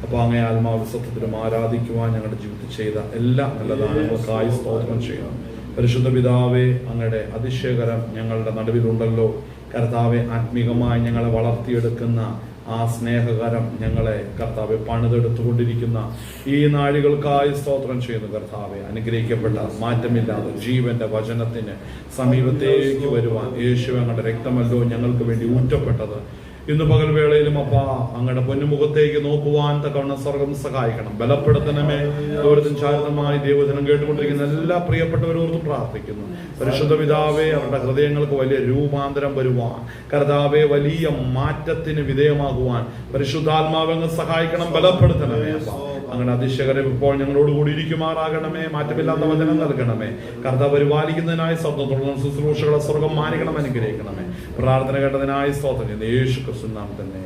അപ്പോൾ അങ്ങേ ആത്മാവ് സത്യത്തിലും ആരാധിക്കുവാൻ ഞങ്ങളുടെ ജീവിതത്തിൽ ചെയ്ത എല്ലാ നല്ല ദാനങ്ങൾക്കായി സ്തോത്രം ചെയ്യുന്നു. പരിശുദ്ധ പിതാവേ, അങ്ങയുടെ അതിശയകരം ഞങ്ങളുടെ നടുവിലുണ്ടല്ലോ. കർത്താവെ, ആത്മീകമായി ഞങ്ങളെ വളർത്തിയെടുക്കുന്ന ആ സ്നേഹകരം ഞങ്ങളെ കർത്താവെ പണിതെടുത്തുകൊണ്ടിരിക്കുന്ന ഈ നാഴികൾക്കായി സ്തോത്രം ചെയ്യുന്നു. കർത്താവെ, അനുഗ്രഹിക്കപ്പെട്ട മാറ്റമില്ലാതെ ജീവന്റെ വചനത്തിന് സമീപത്തേക്ക് വരുവാൻ യേശു അങ്ങയുടെ രക്തമല്ലോ ഞങ്ങൾക്ക് വേണ്ടി ഊറ്റപ്പെട്ടത്. ഇന്ന് പകൽ വേളയിലും അപ്പാ അങ്ങയുടെ പൊന്നുമുഖത്തേക്ക് നോക്കുവാൻ തക്കവണ്ണം സ്വർഗം സഹായിക്കണം, ബലപ്പെടുത്തണമേ. ദൂരത്തിന് ചാരിതമായി ദൈവവചനം കേട്ടുകൊണ്ടിരിക്കുന്ന എല്ലാ പ്രിയപ്പെട്ടവരോർത്തും പ്രാർത്ഥിക്കുന്നു. പരിശുദ്ധ പിതാവേ, അവരുടെ ഹൃദയങ്ങൾക്ക് വലിയ രൂപാന്തരം വരുവാൻ, കർത്താവെ വലിയ മാറ്റത്തിന് വിധേയമാകുവാൻ പരിശുദ്ധാത്മാവങ്ങ് സഹായിക്കണം, ബലപ്പെടുത്തണമേ. അപ്പാ അങ്ങനെ അതിശയകരം ഇപ്പോൾ ഞങ്ങളോട് കൂടി ഇരിക്കുമാറാകണമേ. മാറ്റമില്ലാത്ത വചനം നൽകണമേ. കർത്താവ് പരിപാലിക്കുന്നതിനായി സ്തോത്രം. തുടർന്ന് ശുശ്രൂഷകളെ സ്വർഗം മാനിക്കണം, അനുഗ്രഹിക്കണമേ. പ്രാർത്ഥന കേട്ടതിനായി സ്തോത്രം ചെയ്യുന്നു യേശു ക്രിസ്തു നാമത്തിൽ തന്നെ.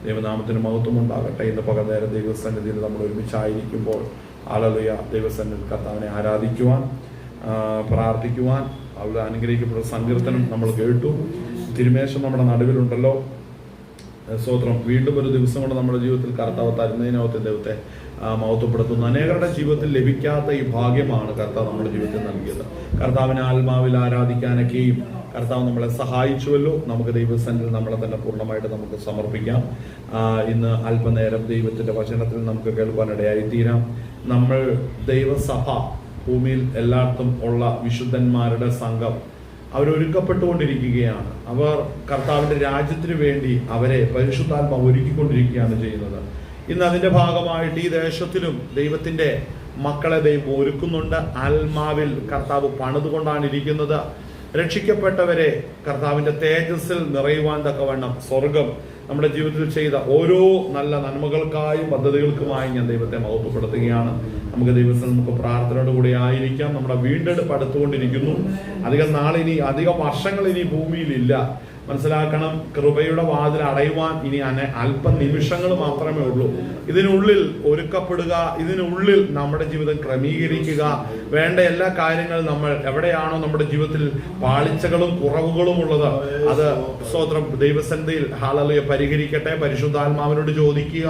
ദൈവനാമത്തിന് മഹത്വം ഉണ്ടാകട്ടെ. ഇന്ന് പകൽ നേരം ദൈവസന്നിധിയിൽ നമ്മൾ ഒരുമിച്ചായിരിക്കുമ്പോൾ ഹല്ലേലൂയ, ദൈവസന്നിധിയിൽ കർത്താവിനെ ആരാധിക്കുവാൻ, പ്രാർത്ഥിക്കുവാൻ, അവിടെ അനുഗ്രഹിക്കപ്പെട്ട സങ്കീർത്തനം നമ്മൾ കേട്ടു. തിരുമേശം നമ്മുടെ നടുവിലുണ്ടല്ലോ. സ്തോത്രം. വീണ്ടും ഒരു ദിവസം കൊണ്ട് നമ്മുടെ ജീവിതത്തിൽ കർത്താവ് തരുന്നതിനകത്ത് ദൈവത്തെ മഹത്വപ്പെടുത്തുന്നു. അനേകരുടെ ജീവിതത്തിൽ ലഭിക്കാത്ത ഈ ഭാഗ്യമാണ് കർത്താവ് നമ്മുടെ ജീവിതത്തിൽ നൽകിയത്. കർത്താവിനെ ആത്മാവിൽ ആരാധിക്കാനൊക്കെയും കർത്താവ് നമ്മളെ സഹായിച്ചുവല്ലോ. നമുക്ക് ദൈവസന്നിധിയിൽ നമ്മളെ തന്നെ പൂർണ്ണമായിട്ട് നമുക്ക് സമർപ്പിക്കാം. ഇന്ന് അല്പനേരം ദൈവത്തിന്റെ വചനത്തിൽ നമുക്ക് കേൾക്കാനിടയായി തീരാം. നമ്മൾ ദൈവസഭ, ഭൂമിയിൽ എല്ലായിടത്തും ഉള്ള വിശുദ്ധന്മാരുടെ സംഘം അവരൊരുക്കപ്പെട്ടുകൊണ്ടിരിക്കുകയാണ്. അവർ കർത്താവിന്റെ രാജ്യത്തിന് വേണ്ടി അവരെ പരിശുദ്ധാത്മാവ് ഒരുക്കിക്കൊണ്ടിരിക്കുകയാണ് ചെയ്യുന്നത്. ഇന്ന് അതിന്റെ ഭാഗമായിട്ട് ഈ ദേശത്തിലും ദൈവത്തിന്റെ മക്കളെ ദൈവം ഒരുക്കുന്നുണ്ട്. ആത്മാവിൽ കർത്താവ് പണിതുകൊണ്ടാണ് ഇരിക്കുന്നത്. രക്ഷിക്കപ്പെട്ടവരെ കർത്താവിന്റെ തേജസ്സിൽ നിറയുവാൻ തക്കവണ്ണം സ്വർഗം നമ്മുടെ ജീവിതത്തിൽ ചെയ്ത ഓരോ നല്ല നന്മകൾക്കായും പദ്ധതികൾക്കുമായി ഞാൻ ദൈവത്തെ മഹത്വപ്പെടുത്തുകയാണ്. നമുക്ക് ദൈവത്തിൽ നമുക്ക് പ്രാർത്ഥനയോട് കൂടി ആയിരിക്കാം. നമ്മുടെ വീണ്ടെടുപ്പ് അടുത്തുകൊണ്ടിരിക്കുന്നു. അധികം നാളിനി, അധികം വർഷങ്ങൾ ഇനി ഭൂമിയിലില്ല. മനസ്സിലാക്കണം, കൃപയുടെ വാതിൽ അടയുവാൻ ഇനി അല്പ നിമിഷങ്ങൾ മാത്രമേ ഉള്ളൂ. ഇതിനുള്ളിൽ ഒരുക്കപ്പെടുക, ഇതിനുള്ളിൽ നമ്മുടെ ജീവിതം ക്രമീകരിക്കുക. വേണ്ട എല്ലാ കാര്യങ്ങളും നമ്മൾ എവിടെയാണോ നമ്മുടെ ജീവിതത്തിൽ പാളിച്ചകളും കുറവുകളും ഉള്ളത്, അത് സ്തോത്രം ദൈവസന്നിധിയിൽ ഹല്ലേലൂയ പരിഹരിക്കട്ടെ. പരിശുദ്ധാത്മാവിനോട് ചോദിക്കുക,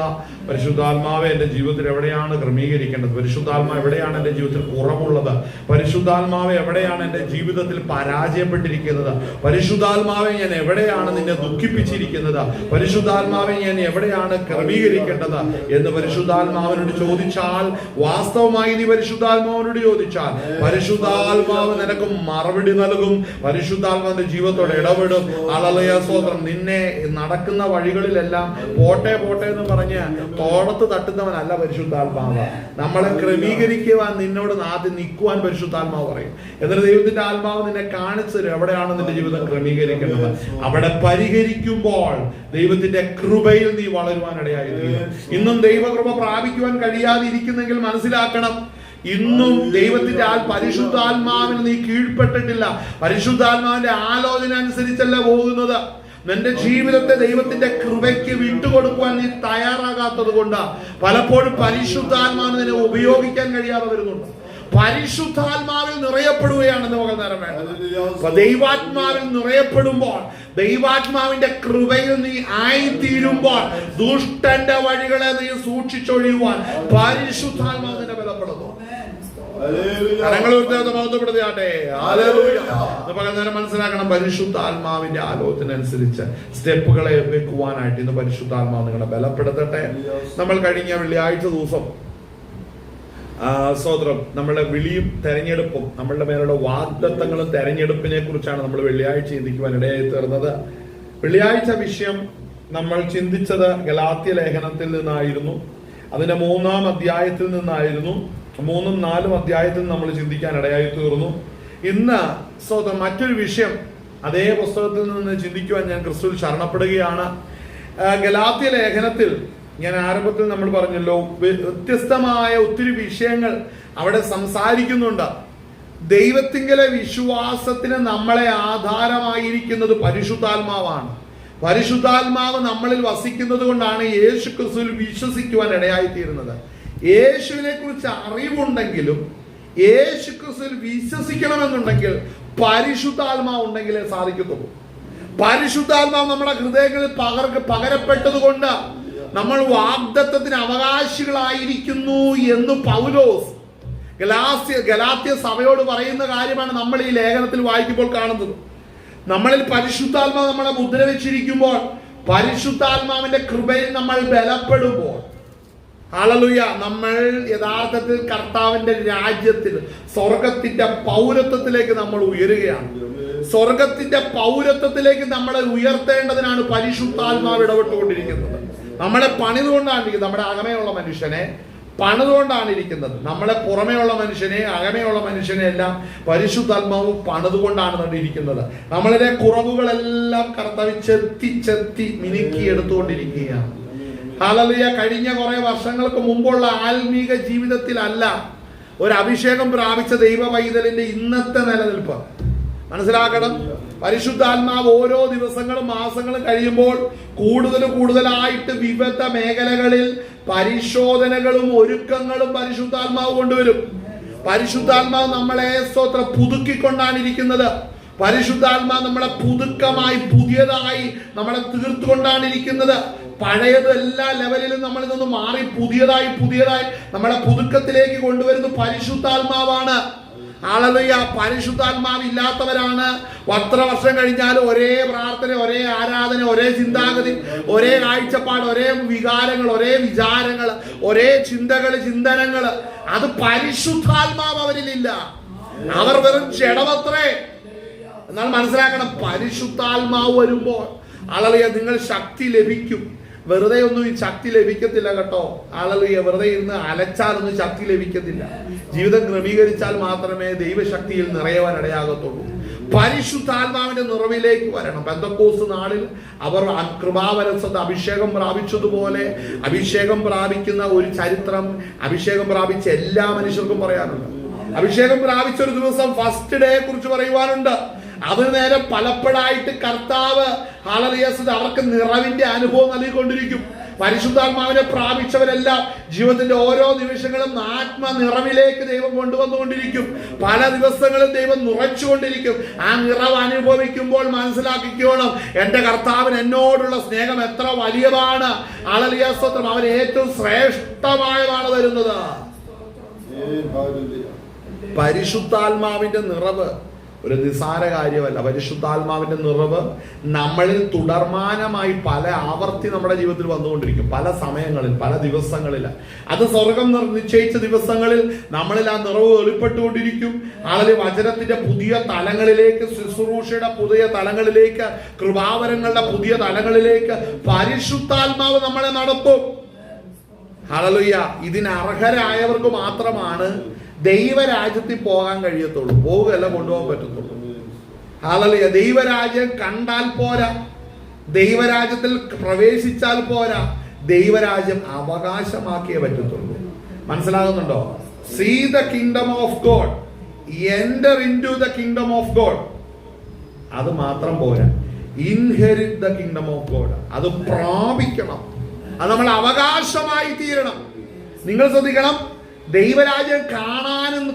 പരിശുദ്ധാത്മാവെ എന്റെ ജീവിതത്തിൽ എവിടെയാണ് ക്രമീകരിക്കേണ്ടത്? പരിശുദ്ധാത്മാവ് എവിടെയാണ് എന്റെ ജീവിതത്തിൽ കുറവുള്ളത്? പരിശുദ്ധാത്മാവ് എവിടെയാണ് എന്റെ ജീവിതത്തിൽ പരാജയപ്പെട്ടിരിക്കുന്നത്? പരിശുദ്ധാത്മാവെ ഞാൻ എവിടെയാണ് നിന്നെ ദുഃഖിപ്പിച്ചിരിക്കുന്നത്? പരിശുദ്ധാത്മാവെ ഞാൻ എവിടെയാണ് ക്രമീകരിക്കേണ്ടത് എന്ന് പരിശുദ്ധാത്മാവിനോട് ചോദിച്ചാൽ, വാസ്തവമായി നീ പരിശുദ്ധാത്മാവിനോട് ചോദിച്ചാൽ പരിശുദ്ധാത്മാവ് നിനക്ക് മറുപടി നൽകും. പരിശുദ്ധാത്മാവിന്റെ ജീവിതത്തോടെ ഇടപെടും. ഹല്ലേലൂയ, സ്തോത്രം. നിന്നെ നടക്കുന്ന വഴികളിലെല്ലാം പോട്ടെ പോട്ടെ എന്ന് പറഞ്ഞ് തോളത്ത് തട്ടുന്നവനല്ല പരിശുദ്ധാത്മാവ്. നമ്മളെ ക്രമീകരിക്കുവാൻ, നിന്നോട് ആദ്യം നിൽക്കുവാൻ പരിശുദ്ധാത്മാവ് പറയും. എന്നിട്ട് ദൈവത്തിന്റെ ആത്മാവ് നിന്നെ കാണിച്ചു തരും എവിടെയാണ് നിന്റെ ജീവിതം ക്രമീകരിക്കേണ്ടത്. അവിടെ പരിഹരിക്കുമ്പോൾ ദൈവത്തിന്റെ കൃപയിൽ നീ വളരുവാനിടയായി തീരും. ഇന്നും ദൈവകൃപ പ്രാപിക്കുവാൻ കഴിയാതെ ഇരിക്കുന്നെങ്കിൽ മനസ്സിലാക്കണം, ഇന്നും ദൈവത്തിന്റെ പരിശുദ്ധാത്മാവിന് നീ കീഴ്പ്പെട്ടിട്ടില്ല. പരിശുദ്ധാത്മാവിന്റെ ആലോചന അനുസരിച്ചല്ല പോകുന്നത്. നിന്റെ ജീവിതത്തെ ദൈവത്തിന്റെ കൃപയ്ക്ക് വിട്ടുകൊടുക്കുവാൻ നീ തയ്യാറാകാത്തത് കൊണ്ട് പലപ്പോഴും പരിശുദ്ധാത്മാവിനെ നിന്നെ ഉപയോഗിക്കാൻ കഴിയാതെ വരുന്നുണ്ട്. പരിശുദ്ധാത്മാവിൽ നിറയപ്പെടുകയാണ് നമുക്ക് നേരം വേണ്ടത്. അപ്പൊ ദൈവാത്മാവിൽ നിറയപ്പെടുമ്പോൾ, ദൈവാത്മാവിന്റെ കൃപയിൽ നീ ആയിത്തീരുമ്പോൾ, ദുഷ്ടന്റെ വഴികളെ നീ സൂക്ഷിച്ചൊഴിയുവാൻ പരിശുദ്ധാത്മാവ് നിന്നെ ബലപ്പെടുന്നു. പകൽനേരം മനസ്സിലാക്കണം, പരിശുദ്ധാത്മാവിന്റെ ആലോചന അനുസരിച്ച് സ്റ്റെപ്പുകളെ വെക്കുവാനായിട്ട് ഇന്ന് പരിശുദ്ധാത്മാവ് നിങ്ങളെ ബലപ്പെടുത്തട്ടെ. നമ്മൾ കഴിഞ്ഞ വെള്ളിയാഴ്ച ദിവസം സ്തോത്രം, നമ്മളുടെ വിളിയും തെരഞ്ഞെടുപ്പും, നമ്മളുടെ മേലുള്ള വാഗ്ദത്തങ്ങളും തെരഞ്ഞെടുപ്പിനെ കുറിച്ചാണ് നമ്മൾ വെള്ളിയാഴ്ച ചിന്തിക്കുവാൻ ഇടയായി തീർന്നത്. വെള്ളിയാഴ്ച വിഷയം നമ്മൾ ചിന്തിച്ചത് ഗലാത്യ ലേഖനത്തിൽ നിന്നായിരുന്നു. അതിന്റെ 3-ാം അധ്യായത്തിൽ നിന്നായിരുന്നു. 3ഉം 4ഉം അധ്യായത്തിൽ നമ്മൾ ചിന്തിക്കാൻ ഇടയായി തീർന്നു. ഇന്ന് സ്തോത്രം മറ്റൊരു വിഷയം അതേ പുസ്തകത്തിൽ നിന്ന് ചിന്തിക്കുവാൻ ഞാൻ ക്രിസ്തുവിൽ ശരണപ്പെടുകയാണ്. ഗലാത്യ ലേഖനത്തിൽ ഞാൻ ആരംഭത്തിൽ നമ്മൾ പറഞ്ഞല്ലോ, വ്യത്യസ്തമായ ഒത്തിരി വിഷയങ്ങൾ അവിടെ സംസാരിക്കുന്നുണ്ട്. ദൈവത്തിങ്കലെ വിശ്വാസത്തിന് നമ്മളെ ആധാരമായിരിക്കുന്നത് പരിശുദ്ധാത്മാവാണ്. പരിശുദ്ധാത്മാവ് നമ്മളിൽ വസിക്കുന്നത് കൊണ്ടാണ് യേശു ക്രിസ്തുവിൽ വിശ്വസിക്കുവാൻ ഇടയായിത്തീരുന്നത്. യേശുവിനെ കുറിച്ച് അറിവുണ്ടെങ്കിലും യേശു ക്രിസ്തുവിൽ വിശ്വസിക്കണമെന്നുണ്ടെങ്കിൽ പരിശുദ്ധാത്മാവ് ഉണ്ടെങ്കിലേ സാധിക്കത്തുള്ളൂ. പരിശുദ്ധാത്മാവ് നമ്മുടെ ഹൃദയങ്ങളിൽ പകരപ്പെട്ടത് കൊണ്ട് നമ്മൾ വാഗ്ദത്തത്തിന് അവകാശികളായിരിക്കുന്നു എന്ന് പൗലോസ് ഗലാത്യ സഭയോട് പറയുന്ന കാര്യമാണ് നമ്മൾ ഈ ലേഖനത്തിൽ വായിക്കുമ്പോൾ കാണുന്നത്. നമ്മളിൽ പരിശുദ്ധാത്മാവ് നമ്മളെ മുദ്ര വെച്ചിരിക്കുമ്പോൾ, പരിശുദ്ധാത്മാവിന്റെ കൃപയിൽ നമ്മൾ ബലപ്പെടുമ്പോൾ, ഹല്ലേലൂയ, നമ്മൾ യഥാർത്ഥത്തിൽ കർത്താവിന്റെ രാജ്യത്തിൽ സ്വർഗത്തിന്റെ പൗരത്വത്തിലേക്ക് നമ്മൾ ഉയരുകയാണ്. സ്വർഗത്തിന്റെ പൗരത്വത്തിലേക്ക് നമ്മളെ ഉയർത്തേണ്ടതിനാണ് പരിശുദ്ധാത്മാവ് ഇടപെട്ടുകൊണ്ടിരിക്കുന്നത്. നമ്മളെ പണിതുകൊണ്ടാണ് ഇരിക്കുന്നത്. നമ്മുടെ അകമയുള്ള മനുഷ്യനെ പണിതുകൊണ്ടാണ് ഇരിക്കുന്നത്. നമ്മളെ പുറമേയുള്ള മനുഷ്യനെ, അകമയുള്ള മനുഷ്യനെ എല്ലാം പരിശുദ്ധാത്മാവ് പണിതുകൊണ്ടാണ് ഇരിക്കുന്നത്. നമ്മളിലെ കുറവുകളെല്ലാം കർത്താവ് ചെത്തി മിനുക്കി എടുത്തുകൊണ്ടിരിക്കുകയാണ്. ഹല്ലേലൂയ. കഴിഞ്ഞ കുറെ വർഷങ്ങൾക്ക് മുമ്പുള്ള ആത്മീക ജീവിതത്തിലല്ല ഒരു അഭിഷേകം പ്രാപിച്ച ദൈവ പൈതലിന്റെ ഇന്നത്തെ നിലനിൽപ്പ് മനസ്സിലാക്കണം. പരിശുദ്ധാത്മാവ് ഓരോ ദിവസങ്ങളും മാസങ്ങളും കഴിയുമ്പോൾ കൂടുതലായിട്ട് വിവിധ മേഖലകളിൽ പരിശോധനകളും ഒരുക്കങ്ങളും പരിശുദ്ധാത്മാവ് കൊണ്ടുവരും. പരിശുദ്ധാത്മാവ് നമ്മളെ സ്തോത്രം പുതുക്കിക്കൊണ്ടാണ് ഇരിക്കുന്നത്. പരിശുദ്ധാത്മാവ് നമ്മളെ പുതുക്കമായി പുതിയതായി നമ്മളെ തീർത്തുകൊണ്ടാണ് ഇരിക്കുന്നത്. പഴയത് എല്ലാ ലെവലിലും നമ്മളിൽ നിന്ന് മാറി പുതിയതായി നമ്മളെ പുതുക്കത്തിലേക്ക് കൊണ്ടുവരുന്ന പരിശുദ്ധാത്മാവാണ്. ഹല്ലേലൂയ. പരിശുദ്ധാത്മാവ് ഇല്ലാത്തവരാണ് എത്ര വർഷം കഴിഞ്ഞാലും ഒരേ പ്രാർത്ഥന, ഒരേ ആരാധന, ഒരേ ചിന്താഗതി, ഒരേ കാഴ്ചപ്പാട്, ഒരേ വികാരങ്ങൾ, ഒരേ വിചാരങ്ങൾ, ഒരേ ചിന്തനങ്ങൾ. അത് പരിശുദ്ധാത്മാവ് അവരിലില്ല. അവർ വെറും ജഡമത്രേ. എന്നാൽ മനസ്സിലാക്കണം, പരിശുദ്ധാത്മാവ് വരുമ്പോൾ ഹല്ലേലൂയ നിങ്ങൾ ശക്തി ലഭിക്കും. വെറുതെ ഒന്നും ഈ ശക്തി ലഭിക്കത്തില്ല കേട്ടോ. ഹല്ലേലൂയ. വെറുതെ ഇരുന്ന് അലച്ചാലൊന്നും ശക്തി ലഭിക്കത്തില്ല. ജീവിതം ക്രമീകരിച്ചാൽ മാത്രമേ ദൈവശക്തിയിൽ നിറയുവാൻ ഇടയാകത്തുള്ളൂ. പരിശുദ്ധാത്മാവിന്റെ നിറവിലേക്ക് വരണം. പെന്തക്കോസ്ത് നാളിൽ അവർ കൃപാവരസത അഭിഷേകം പ്രാപിച്ചതുപോലെ അഭിഷേകം പ്രാപിക്കുന്ന ഒരു ചരിത്രം അഭിഷേകം പ്രാപിച്ച എല്ലാ മനുഷ്യർക്കും പറയാനുണ്ട്. അഭിഷേകം പ്രാപിച്ച ഒരു ദിവസം ഫസ്റ്റ് ഡേയെ കുറിച്ച് പറയുവാനുണ്ട്. അതിന് നേരെ പലപ്പോഴായിട്ട് കർത്താവ് ഹല്ലേലൂയ അവർക്ക് നിറവിന്റെ അനുഭവം നൽകിക്കൊണ്ടിരിക്കും. പരിശുദ്ധാത്മാവിനെ പ്രാപിച്ചവരെല്ലാം ജീവിതത്തിന്റെ ഓരോ നിമിഷങ്ങളും നിറവിലേക്ക് ദൈവം കൊണ്ടുവന്നുകൊണ്ടിരിക്കും. പല ദിവസങ്ങളും ദൈവം നിറച്ചുകൊണ്ടിരിക്കും. ആ നിറവ് അനുഭവിക്കുമ്പോൾ മനസ്സിലാക്കിക്കോണം, എന്റെ കർത്താവിന് എന്നോടുള്ള സ്നേഹം എത്ര വലിയതാണ്. ഹല്ലേലൂയ സ്തോത്രം. അവൻ ഏറ്റവും ശ്രേഷ്ഠമായതാണ് തരുന്നത്. പരിശുദ്ധാത്മാവിന്റെ നിറവ് ഒരു നിസാര കാര്യമല്ല. പരിശുദ്ധാത്മാവിന്റെ നിറവ് നമ്മളിൽ തുടർമാനമായി പല ആവർത്തി നമ്മുടെ ജീവിതത്തിൽ വന്നുകൊണ്ടിരിക്കും. പല സമയങ്ങളിൽ, പല ദിവസങ്ങളിൽ. അത് സ്വർഗം നിശ്ചയിച്ച ദിവസങ്ങളിൽ നമ്മളിൽ ആ നിറവ് വെളിപ്പെട്ടുകൊണ്ടിരിക്കും. ആളുകൾ വചനത്തിന്റെ പുതിയ തലങ്ങളിലേക്ക്, ശുശ്രൂഷയുടെ പുതിയ തലങ്ങളിലേക്ക്, കൃപാവരങ്ങളുടെ പുതിയ തലങ്ങളിലേക്ക് പരിശുദ്ധാത്മാവ് നമ്മളെ നടത്തും. ഹല്ലേലൂയ. ഇതിന് അർഹരായവർക്ക് മാത്രമാണ് ദൈവരാജ്യത്തിൽ പോകാൻ കഴിയത്തുള്ളൂ. പോവുകയല്ല, കൊണ്ടുപോകാൻ പറ്റത്തുള്ളൂ. ഹല്ലേലൂയ. ദൈവരാജ്യം കണ്ടാൽ പോരാ, ദൈവരാജ്യത്തിൽ പ്രവേശിച്ചാൽ പോരാ, ദൈവരാജ്യം അവകാശമാക്കിയേ പറ്റത്തുള്ളൂ. മനസ്സിലാകുന്നുണ്ടോ? See the kingdom of God, enter into the kingdom of God. അത് മാത്രം പോരാ, inherit the kingdom of God. അത് പ്രാപിക്കണം. അത് നമ്മൾ അവകാശമായി തീരണം. നിങ്ങൾ ശ്രദ്ധിക്കണം, ദൈവരാജ്യം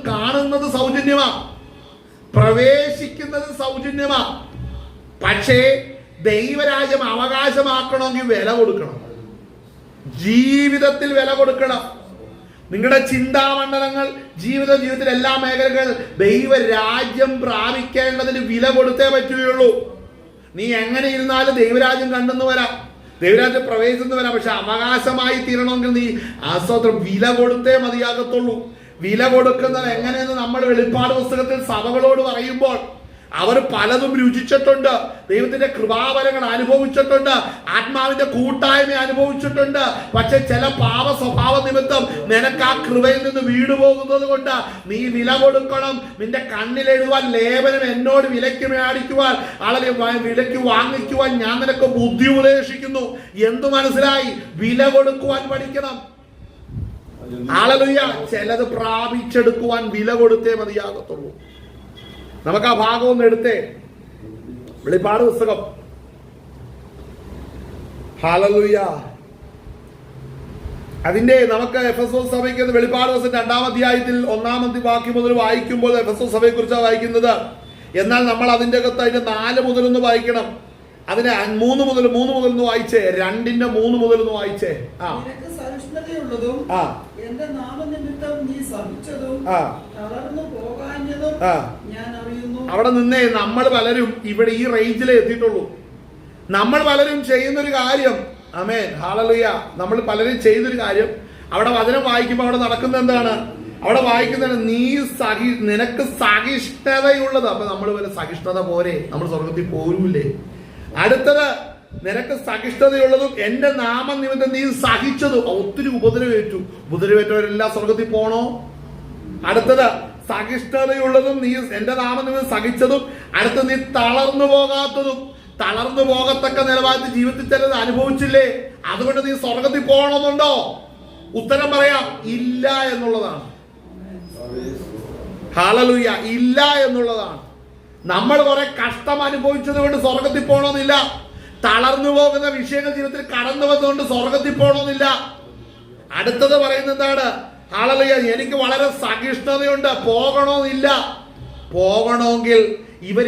കാണുന്നത് സൗജന്യമാണ്, പ്രവേശിക്കുന്നത് സൗജന്യമാണ്. പക്ഷേ ദൈവരാജ്യം അവകാശമാക്കണമെങ്കിൽ വില കൊടുക്കണം. ജീവിതത്തിൽ വില കൊടുക്കണം. നിങ്ങളുടെ ചിന്താമണ്ഡലങ്ങൾ, ജീവിതത്തിൽ എല്ലാ മേഖലകൾ ദൈവരാജ്യം പ്രാപിക്കേണ്ടതിന് വില കൊടുത്തേ പറ്റുകയുള്ളൂ. നീ എങ്ങനെ ഇരുന്നാലും ദൈവരാജ്യം കണ്ടെന്ന് വരാം, ദൈവരാജ്യം പ്രവേശിച്ചു വരാം. പക്ഷെ അവകാശമായി തീരണമെങ്കിൽ നീ ആസ്വാദനം വില കൊടുത്തേ മതിയാകത്തുള്ളൂ. വില കൊടുക്കുന്നത് എങ്ങനെയെന്ന് നമ്മൾ വെളിപ്പാട് പുസ്തകത്തിൽ സഭകളോട് പറയുമ്പോൾ അവർ പലതും രുചിച്ചിട്ടുണ്ട്. ദൈവത്തിന്റെ കൃപാവരങ്ങൾ അനുഭവിച്ചിട്ടുണ്ട്, ആത്മാവിന്റെ കൂട്ടായ്മ അനുഭവിച്ചിട്ടുണ്ട്. പക്ഷെ ചില പാപ സ്വഭാവ നിമിത്തം നിനക്ക് ആ കൃപയിൽ നിന്ന് വീട് പോകുന്നത് കൊണ്ട് നീ വില കൊടുക്കണം. നിന്റെ കണ്ണിലെഴുതുവാൻ ലേപനം എന്നോട് വിലയ്ക്ക് മേടിക്കുവാൻ, ആളെ വിലയ്ക്ക് വാങ്ങിക്കുവാൻ ഞാൻ നിനക്ക് ബുദ്ധി ഉപദേശിക്കുന്നു. എന്തു മനസ്സിലായി? വില കൊടുക്കുവാൻ പഠിക്കണം. ഹല്ലേലൂയ. ചിലത് പ്രാപിച്ചെടുക്കുവാൻ വില കൊടുത്തേ മതിയാകത്തുള്ളൂ. നമുക്ക് ആ ഭാഗം ഒന്ന് എടുത്തേ. വെളിപ്പാട് പുസ്തകം, ഹല്ലേലൂയ, അതിന്റെ നമുക്ക് എഫെസോസ് സഭയ്ക്ക് വെളിപ്പാട് പുസ്തകം 2-ാം അധ്യായത്തിൽ 1-ാം വാക്യം മുതൽ വായിക്കുമ്പോൾ എഫെസോസ് സഭയെ കുറിച്ചാണ് വായിക്കുന്നത്. എന്നാൽ നമ്മൾ അതിന്റെ അകത്ത് അതിന്റെ 4 മുതൽ ഒന്ന് വായിക്കണം. അതിന് 3 മുതൽ ഒന്ന് വായിച്ചേ. 2:3 മുതൽ ഒന്ന് വായിച്ചേ. നിനക്ക് സഹിഷ്ണുതയുള്ളതും എന്റെ നാമനിമിത്തം നീ സഹിച്ചതും തളർന്നു പോകാഞ്ഞതും ഞാൻ അറിയുന്നു. അവിടെ നിന്നേ നമ്മൾ പലരും ഇവിടെ ഈ റേഞ്ചിലേ എത്തിയിട്ടുള്ളൂ. നമ്മൾ പലരും ചെയ്യുന്നൊരു കാര്യം, ആമേൻ ഹല്ലേലൂയ, നമ്മൾ പലരും ചെയ്യുന്നൊരു കാര്യം, അവിടെ വചനം വായിക്കുമ്പോൾ അവിടെ നടക്കുന്നത് എന്താണ്? അവിടെ വായിക്കുന്നത് നിനക്ക് സഹിഷ്ണുതയുള്ളത്. അപ്പൊ നമ്മൾ വല്ല സഹിഷ്ണുത പോരെ, നമ്മൾ സ്വർഗത്തിൽ പോരൂലേ? അടുത്തത് നിനക്ക് സഹിഷ്ണുതയുള്ളതും എന്റെ നാമനിമിത്തം നീ സഹിച്ചതും. ഒത്തിരി ഉപദ്രവേറ്റവരെല്ലാം സ്വർഗത്തിൽ പോണോ? അടുത്തത് സഹിഷ്ണുതയുള്ളതും നീ എന്റെ നാമനിമിത്തം സഹിച്ചതും. അടുത്ത നീ തളർന്നു പോകാത്തതും. തളർന്നു പോകത്തക്ക നിലവാരത്തിൽ ജീവിതത്തിൽ ചിലത് അനുഭവിച്ചില്ലേ? അതുകൊണ്ട് നീ സ്വർഗത്തിൽ പോകണമെന്നുണ്ടോ? ഉത്തരം പറയാം, ഇല്ല എന്നുള്ളതാണ്. ഹല്ലേലൂയ, ഇല്ല എന്നുള്ളതാണ്. നമ്മൾ കുറെ കഷ്ടം അനുഭവിച്ചത് കൊണ്ട് സ്വർഗത്തിൽ പോകണമെന്നില്ല. തളർന്നു പോകുന്ന വിഷയങ്ങൾ ജീവിതത്തിൽ കടന്നു വന്നുകൊണ്ട് സ്വർഗത്തിൽ പോകണമെന്നില്ല. അടുത്തത് പറയുന്നത് എന്താണ്? ഹല്ലേലൂയ, എനിക്ക് വളരെ സഹിഷ്ണുതയുണ്ട്, പോകണമെന്നില്ല. പോകണമെങ്കിൽ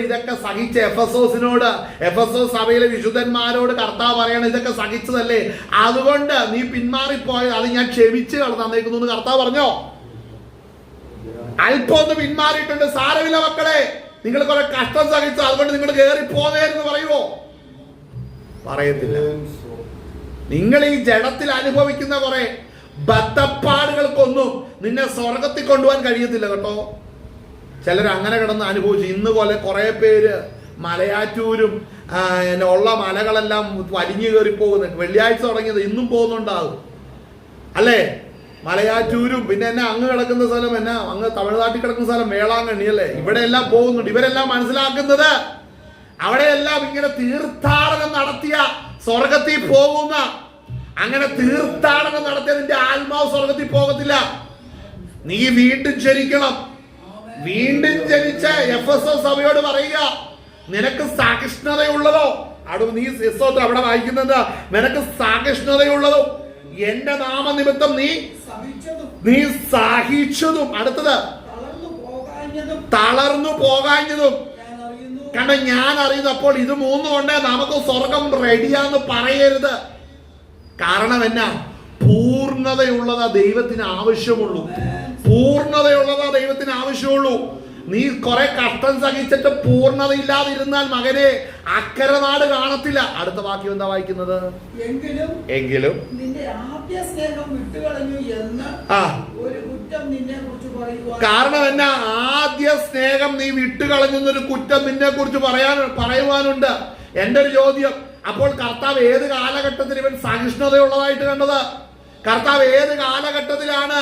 ഇതൊക്കെ സഹിച്ച എഫെസോസ് സഭയിലെ വിശുദ്ധന്മാരോട് കർത്താവ് പറയണം, ഇതൊക്കെ സഹിച്ചതല്ലേ, അതുകൊണ്ട് നീ പിന്മാറിപ്പോയത് അത് ഞാൻ ക്ഷമിച്ച് തന്നേക്കുന്നു എന്ന് കർത്താവ് പറഞ്ഞോ? അല്പം ഒന്ന് പിന്മാറിയിട്ടുണ്ട്, സാരമില്ല മക്കളെ, നിങ്ങൾ കുറെ കഷ്ടം സഹിച്ചു, അതുകൊണ്ട് നിങ്ങൾ കയറി പോന്നേന്ന് പറയുമോ? പറയത്തില്ല. നിങ്ങൾ ഈ ജഡത്തിൽ അനുഭവിക്കുന്ന കുറെ ബദ്ധപ്പാടുകൾക്കൊന്നും നിന്നെ സ്വർഗത്തിൽ കൊണ്ടുപോകാൻ കഴിയത്തില്ല കേട്ടോ. ചിലർ അങ്ങനെ കിടന്ന് അനുഭവിച്ചു. ഇന്ന് പോലെ കുറെ പേര് മലയാറ്റൂരും ഉള്ള മലകളെല്ലാം വലിഞ്ഞു കയറി പോകുന്നു. വെള്ളിയാഴ്ച തുടങ്ങിയത് ഇന്നും പോകുന്നുണ്ടാകും അല്ലേ? മലയാറ്റൂരും പിന്നെ അങ്ങ് കിടക്കുന്ന സ്ഥലം അങ്ങ് തമിഴ്നാട്ടിൽ കിടക്കുന്ന സ്ഥലം വേളാങ്കണ്ണി അല്ലേ? ഇവിടെ എല്ലാം പോകുന്നുണ്ട്. ഇവരെല്ലാം മനസ്സിലാക്കുന്നത് അവിടെയെല്ലാം ഇങ്ങനെ തീർത്ഥാടനം നടത്തിയ സ്വർഗത്തിൽ പോകുന്ന, അങ്ങനെ തീർത്ഥാടനം നടത്തിയ നിന്റെ ആത്മാവ് സ്വർഗത്തിൽ പോകത്തില്ല. നീ വീണ്ടും ജനിക്കണം. വീണ്ടും ജനിച്ച എഫെസോസ് സഭയോട് പറയുക, നിനക്ക് സഹിഷ്ണുതയുള്ളതോ, അവിടെ വായിക്കുന്നത് നിനക്ക് സഹിഷ്ണുതയുള്ളതും എന്റെ നാമനിമിത്തം നീ സഹിച്ചതും. അടുത്തത് തളർന്നു പോകാഞ്ഞതും. കാരണം ഞാൻ അറിയുന്നു. അപ്പോൾ ഇത് 3 കൊണ്ട് നമുക്ക് സ്വർഗം റെഡിയാന്ന് പറയരുത്. കാരണം പൂർണ്ണതയുള്ളതാ ദൈവത്തിന് ആവശ്യമുള്ളൂ. പൂർണ്ണതയുള്ളതാ ദൈവത്തിന് ആവശ്യമുള്ളൂ. നീ കുറെ കഷ്ടം സഹിച്ചിട്ട് പൂർണ്ണത ഇല്ലാതിരുന്നാൽ മകനെ അക്കരെ നാട് കാണത്തില്ല. അടുത്ത വാക്യം എന്താ വായിക്കുന്നത്? എങ്കിലും നിന്റെ ആദ്യ സ്നേഹം വിട്ടുകളഞ്ഞു എന്ന് ഒരു കുറ്റം നിന്നെക്കുറിച്ച് പറയുവാൻ. കാരണം ആദ്യ സ്നേഹം നീ വിട്ടുകളഞ്ഞെന്നൊരു കുറ്റം നിന്നെ കുറിച്ച് പറയുവാനുണ്ട്. എന്റെ ഒരു ചോദ്യം, അപ്പോൾ കർത്താവ് ഏത് കാലഘട്ടത്തിൽ ഇവൻ സഹിഷ്ണുതയുള്ളതായിട്ട് കണ്ടത്? കർത്താവ് ഏത് കാലഘട്ടത്തിലാണ്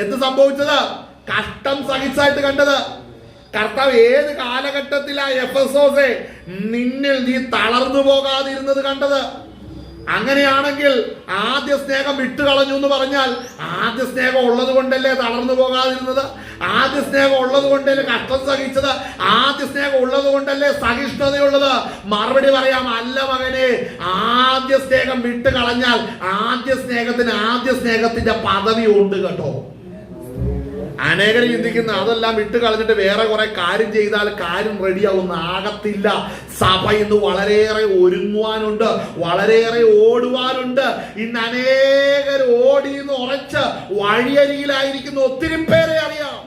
എന്ത് സംഭവിച്ചത്? കഷ്ടം സഹിച്ചായിട്ട് കണ്ടത്? കർത്താവ് ഏത് കാലഘട്ടത്തിലാ എഫെസോസേ നിന്നിൽ നീ തളർന്നു പോകാതിരുന്നത് കണ്ടത്? അങ്ങനെയാണെങ്കിൽ ആദ്യ സ്നേഹം വിട്ടുകളഞ്ഞു എന്ന് പറഞ്ഞാൽ ആദ്യ സ്നേഹം ഉള്ളത് കൊണ്ടല്ലേ തളർന്നു പോകാതിരുന്നത്? ആദ്യ സ്നേഹം ഉള്ളത് കൊണ്ടല്ലേ കഷ്ടം സഹിച്ചത്? ആദ്യ സ്നേഹം ഉള്ളത് കൊണ്ടല്ലേ സഹിഷ്ണുതയുള്ളത്? മറുപടി പറയാം, അല്ല മകനെ. ആദ്യ സ്നേഹം വിട്ടുകളഞ്ഞാൽ ആദ്യ സ്നേഹത്തിന്റെ പദവി ഉണ്ട് കേട്ടോ. അനേകർ ചിന്തിക്കുന്ന അതെല്ലാം വിട്ട് കളഞ്ഞിട്ട് വേറെ കുറെ കാര്യം ചെയ്താൽ കാര്യം റെഡിയാവുന്ന ആകത്തില്ല. സഭ ഇന്ന് വളരെയേറെ ഒരുങ്ങുവാനുണ്ട്, വളരെയേറെ ഓടുവാനുണ്ട്. ഇന്ന് അനേകർ ഓടിയെന്ന് ഉറച്ച് വഴിയരികിലായിരിക്കുന്ന ഒത്തിരി പേരെ അറിയാം.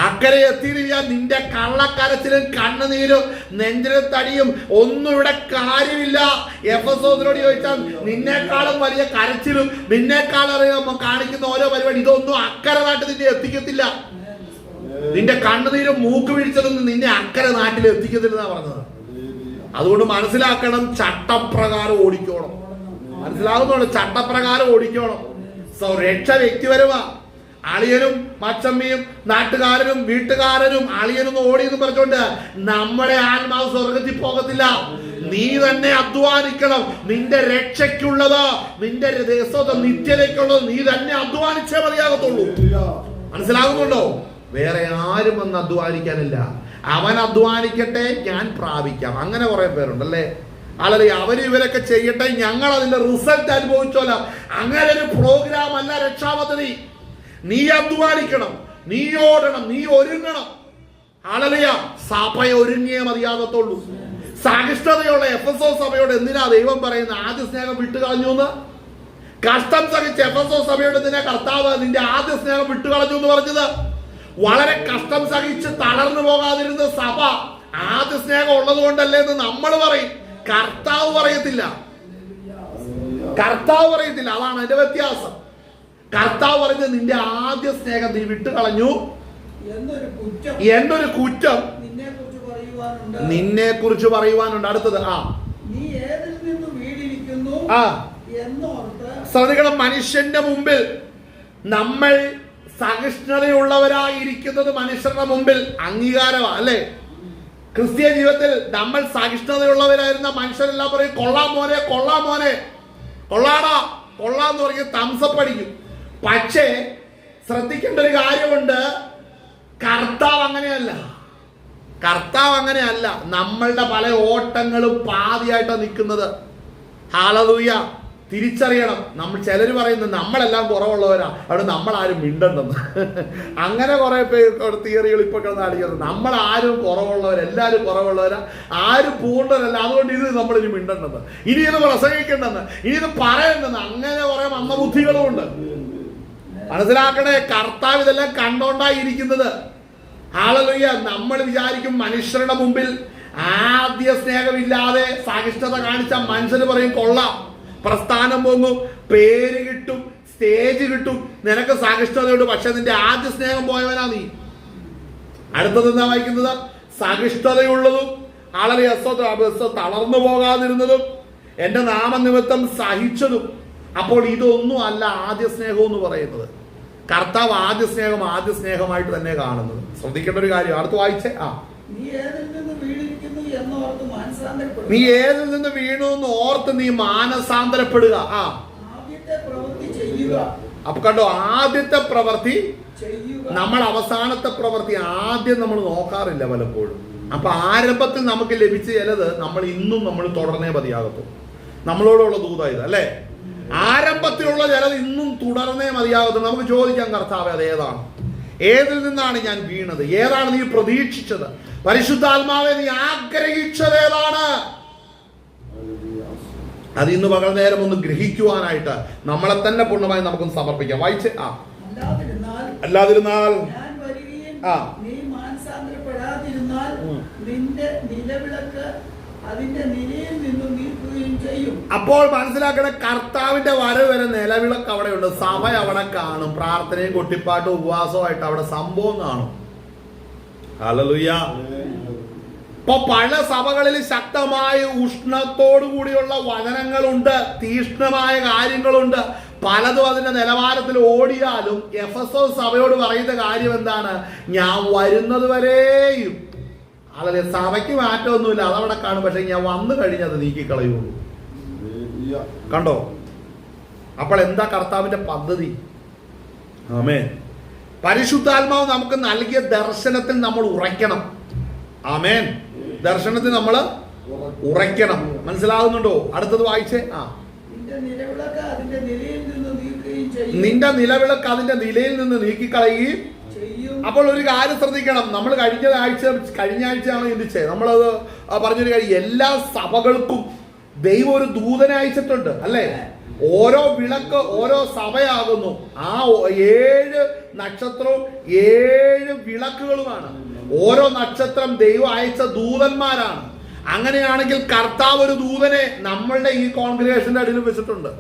അക്കരെ എത്തിയില്ല. നിന്റെ കള്ളക്കരച്ചിലും കണ്ണുനീരും നെഞ്ചിലത്തടിയും ഒന്നും ഇവിടെ കാര്യമില്ല. എഫെസോസിനോട് ചോദിച്ചാൽ നിന്നേക്കാളും വലിയ കരച്ചിലും നിന്നേക്കാളും കാണിക്കുന്ന ഓരോ പരിപാടി ഇതൊന്നും അക്കരെ നാട്ടിൽ നിന്നെ എത്തിക്കത്തില്ല. നിന്റെ കണ്ണുനീരും മൂക്ക് വീഴ്ചതൊന്നും നിന്നെ അക്കരെ നാട്ടിൽ എത്തിക്കത്തില്ലെന്നാ പറഞ്ഞത്. അതുകൊണ്ട് മനസ്സിലാക്കണം, ചട്ടപ്രകാരം ഓടിക്കോണം. മനസ്സിലാകുന്നുണ്ട്, ചട്ടപ്രകാരം ഓടിക്കോണം. രക്ഷ വ്യക്തിപരമാ. അളിയനും മച്ചമ്മയും നാട്ടുകാരനും വീട്ടുകാരനും അളിയനും ഓടി എന്ന് പറഞ്ഞുകൊണ്ട് നമ്മുടെ ആത്മാവ് സ്വർഗത്തിൽ പോകത്തില്ല. നീ തന്നെ അധ്വാനിക്കണം. നിന്റെ രക്ഷയ്ക്കുള്ളത്, നിന്റെ നിത്യതയ്ക്കുള്ളത് നീ തന്നെ അധ്വാനിച്ചേ മതിയാകത്തുള്ളൂ. മനസ്സിലാകുന്നുണ്ടോ? വേറെ ആരും വന്ന് അധ്വാനിക്കാനില്ല. അവൻ അധ്വാനിക്കട്ടെ, ഞാൻ പ്രാപിക്കാം. അങ്ങനെ കുറെ പേരുണ്ടല്ലേ? അല്ലെ, ഇവരൊക്കെ ചെയ്യട്ടെ, ഞങ്ങൾ അതിന്റെ റിസൾട്ട് അനുഭവിച്ചോല. അങ്ങനെ ഒരു പ്രോഗ്രാം അല്ല രക്ഷാപദ്ധതി. നീ അധ്വാനിക്കണം, നീ ഓടണം, നീ ഒരുങ്ങണം. ഹല്ലേലൂയ. സഭ ഒരുങ്ങിയേ മതിയാകത്തുള്ളൂ. സഹിഷ്ണുതയുള്ള എഫെസോസ് സഭയോട് എന്തിനാ ദൈവം പറയുന്നത് ആദ്യ സ്നേഹം വിട്ടുകളഞ്ഞു എന്ന്? കഷ്ടം സഹിച്ച എഫെസോസ് സഭയോട് എന്തിനാ കർത്താവ് നിന്റെ ആദ്യ സ്നേഹം വിട്ടുകളഞ്ഞു എന്ന് പറഞ്ഞത്? വളരെ കഷ്ടം സഹിച്ച് തളർന്നു പോകാതിരുന്ന സഭ ആദ്യ സ്നേഹം ഉള്ളത് കൊണ്ടല്ലേ എന്ന് നമ്മൾ പറയും. കർത്താവ് പറയത്തില്ല. അതാണ് അതിന്റെ വ്യത്യാസം. കർത്താവ് പറഞ്ഞത് നിന്റെ ആദ്യ സ്നേഹം നീ വിട്ടുകളഞ്ഞു എന്നൊരു കുറ്റം നിന്നെ കുറിച്ച് പറയുവാനുണ്ട്. അടുത്തത് നീ ഏതിൽ നിന്ന് വീണിരിക്കുന്നു എന്നോർത്ത്. ശ്രദ്ധിക്കണം, മനുഷ്യന്റെ മുമ്പിൽ നമ്മൾ സഹിഷ്ണുതയുള്ളവരായിരിക്കുന്നത് മനുഷ്യരുടെ മുമ്പിൽ അംഗീകാരമാണ്, അല്ലേ? ക്രിസ്തീയ ജീവിതത്തിൽ നമ്മൾ സഹിഷ്ണുതയുള്ളവരായിരുന്ന മനുഷ്യരെല്ലാം പറയും കൊള്ളാം മോനെ, കൊള്ളാം മോനെ, കൊള്ളാടാ, കൊള്ളാന്ന് പറഞ്ഞ് തംസപ്പ് അടിക്കും. പക്ഷേ ശ്രദ്ധിക്കേണ്ട ഒരു കാര്യമുണ്ട്, കർത്താവ് അങ്ങനെയല്ല. നമ്മളുടെ പല ഓട്ടങ്ങളും പാതിയായിട്ടാണ് നിൽക്കുന്നത്. ഹല്ലേലൂയ. തിരിച്ചറിയണം. നമ്മൾ ചിലർ പറയുന്നത് നമ്മളെല്ലാം കുറവുള്ളവരാ, അവിടെ നമ്മളാരും മിണ്ടണ്ടെന്ന്. അങ്ങനെ കുറെ പേര് തിയറികൾ ഇപ്പൊ കാണിക്കുന്നത്. നമ്മളാരും എല്ലാവരും കുറവുള്ളവരാ, ആരും പൂർണ്ണരല്ല, അതുകൊണ്ട് ഇത് നമ്മളിനി മിണ്ടണ്ടെന്ന്, ഇനി ഇത് പ്രസംഗിക്കണ്ടെന്ന്, ഇനി ഇത് പറയണ്ടെന്ന്, അങ്ങനെ കുറെ മന്ദബുദ്ധികളും ഉണ്ട്. മനസ്സിലാക്കണേ, കർത്താവ് ഇതെല്ലാം കണ്ടോണ്ടായിരിക്കുന്നത്. ഹല്ലേലൂയ. നമ്മൾ വിചാരിക്കും മനുഷ്യരുടെ മുമ്പിൽ ആദ്യ സ്നേഹമില്ലാതെ സഹിഷ്ണുത കാണിച്ച മനുഷ്യന് പറയും കൊള്ളാം, പ്രസ്ഥാനം പൊങ്ങും, പേര് കിട്ടും, സ്റ്റേജ് കിട്ടും, നിനക്ക് സഹിഷ്ണുതയുണ്ട്. പക്ഷെ നിന്റെ ആദ്യ സ്നേഹം പോയവനാ നീ. അടുത്തത് എന്താ വായിക്കുന്നത്? സഹിഷ്ണുതയുള്ളതും വളരെ തളർന്നു പോകാതിരുന്നതും എന്റെ നാമനിമിത്തം സഹിച്ചതും. അപ്പോൾ ഇതൊന്നും അല്ല ആദ്യ സ്നേഹം എന്ന് പറയുന്നത്. കർത്താവ് ആദ്യ സ്നേഹമായിട്ട് തന്നെ കാണുന്നത്. ശ്രദ്ധിക്കേണ്ട ഒരു കാര്യം. അടുത്ത് വായിച്ചേ. നീ ഏതിൽ നിന്ന് വീണു എന്ന് ഓർത്ത് നീ മാനസാന്തരപ്പെടുക. അപ്പൊ കണ്ടോ, ആദ്യത്തെ പ്രവൃത്തി നമ്മൾ അവസാനത്തെ പ്രവൃത്തി ആദ്യം നമ്മൾ നോക്കാറില്ല പലപ്പോഴും. അപ്പൊ ആരംഭത്തിൽ നമുക്ക് ലഭിച്ച ചിലത് നമ്മൾ ഇന്നും നമ്മൾ തുടർന്നേ മതിയാകത്തു. നമ്മളോടുള്ള ദൂതായത്, അല്ലേ? ആരംഭത്തിലുള്ള ചിലത് ഇന്നും തുടർന്നേ മതിയാകത്തു. നമുക്ക് ചോദിക്കാം, കർത്താവേ അത് ഏതാണ്? ഏതിൽ നിന്നാണ് ഞാൻ വീണത്? ഏതാണ് നീ പ്രതീക്ഷിച്ചത്? പരിശുദ്ധാത്മാവെ നീ ആഗ്രഹിച്ചത് ഏതാണ്? അത് ഇന്ന് പകൽ നേരം ഒന്ന് ഗ്രഹിക്കുവാനായിട്ട് നമ്മളെ തന്നെ പൂർണ്ണമായി നമുക്കൊന്ന് സമർപ്പിക്കാം. വായിച്ച്. അല്ലാതിരുന്നാൽ നീ മാനസാന്തരപ്പെടാതിരുന്നാൽ നിന്റെ നിലവിളക്ക് അതിന്റെ നിലയിൽ നിന്നും നീക്കുകയും ചെയ്യും. അപ്പോൾ മനസ്സിലാക്കണ, കർത്താവിന്റെ വരവ് വരെ നിലവിളക്ക് അവിടെയുണ്ട്. സഭ അവിടെ കാണും. പ്രാർത്ഥനയും കൊട്ടിപ്പാട്ടും ഉപവാസവുമായിട്ട് അവിടെ സംഭവം കാണും. ഹല്ലേലൂയ. ഇപ്പൊ പല സഭകളിൽ ശക്തമായ ഉഷ്ണത്തോടു കൂടിയുള്ള വചനങ്ങളുണ്ട്, തീഷ്ണമായ കാര്യങ്ങളുണ്ട്. പലതും അതിന്റെ നിലവാരത്തിൽ ഓടിയാലും എഫെസോസ് സഭയോട് പറയുന്ന കാര്യം എന്താണ്? ഞാൻ വരുന്നത് വരെയും. അതല്ലേ, സഭയ്ക്ക് മാറ്റമൊന്നുമില്ല, അതവിടെ കാണും. പക്ഷെ ഞാൻ വന്നു കഴിഞ്ഞത് നീക്കിക്കളയുള്ളൂ. കണ്ടോ? അപ്പോൾ എന്താ കർത്താവിന്റെ പദ്ധതി? ആമേൻ. പരിശുദ്ധാത്മാവ് നമുക്ക് നൽകിയ ദർശനത്തിൽ നമ്മൾ ഉറയ്ക്കണം. ആമേൻ. ദർശനത്തിൽ നമ്മൾ ഉറയ്ക്കണം. മനസ്സിലാകുന്നുണ്ടോ? അടുത്തത് വായിച്ചേ. നിന്റെ നിലവിളക്ക് അതിന്റെ നിലയിൽ നിന്ന് നീക്കിക്കളയുകയും. അപ്പോൾ ഒരു കാര്യം ശ്രദ്ധിക്കണം. നമ്മൾ കഴിഞ്ഞ ആഴ്ചയാണ് ചിന്തിച്ചത്. നമ്മളത് പറഞ്ഞൊരു കാര്യം, എല്ലാ സഭകൾക്കും ദൈവം ഒരു ദൂതനെ അയച്ചിട്ടുണ്ട്, അല്ലേ? ഓരോ വിളക്ക് ഓരോ സഭയാകുന്നു. ആ 7 നക്ഷത്രവും 7 വിളക്കുകളുമാണ്. ഓരോ നക്ഷത്രം ദൈവം അയച്ച ദൂതന്മാരാണ്. അങ്ങനെയാണെങ്കിൽ കർത്താവ് ഒരു ദൂതനെ നമ്മളുടെ ഈ കോൺഗ്രിഗേഷന്റെ അടിയിൽ വെച്ചിട്ടുണ്ട്.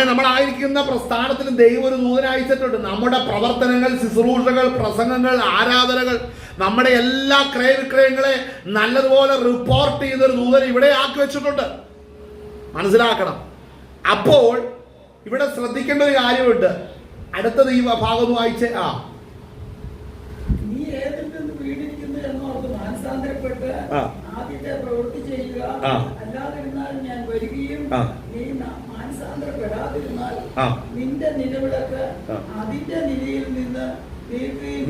നമ്മളായിരിക്കുന്ന പ്രസ്ഥാനത്തിലും ദൈവം ഒരു ദൂതനെ അയച്ചിട്ടുണ്ട്. നമ്മുടെ പ്രവർത്തനങ്ങൾ, ശുശ്രൂഷകൾ, പ്രസംഗങ്ങൾ, ആരാധനകൾ, നമ്മുടെ എല്ലാ ക്രയവിക്രയങ്ങളെ നല്ലതുപോലെ റിപ്പോർട്ട് ചെയ്തൊരു ദൂതനെ ഇവിടെ ആക്കി വെച്ചിട്ടുണ്ട്. മനസ്സിലാക്കണം. അപ്പോൾ ഇവിടെ ശ്രദ്ധിക്കേണ്ട ഒരു കാര്യമുണ്ട്. അടുത്തത് ഈ ഭാഗം വായിച്ചേ. നീ ഏതിൽ നിന്ന് വീണിരിക്കുന്നു എന്നോർത്ത് മാനസാന്തരപ്പെട്ട് ആദ്യത്തെ പ്രവൃത്തി ചെയ്യുക. അല്ലാതിരുന്നാൽ ഞാൻ വരികയും നീ മാനസാന്തരപ്പെടാതിരുന്നാൽ നിന്റെ നിലവിളക്ക് അതിന്റെ നിലയിൽ നിന്ന്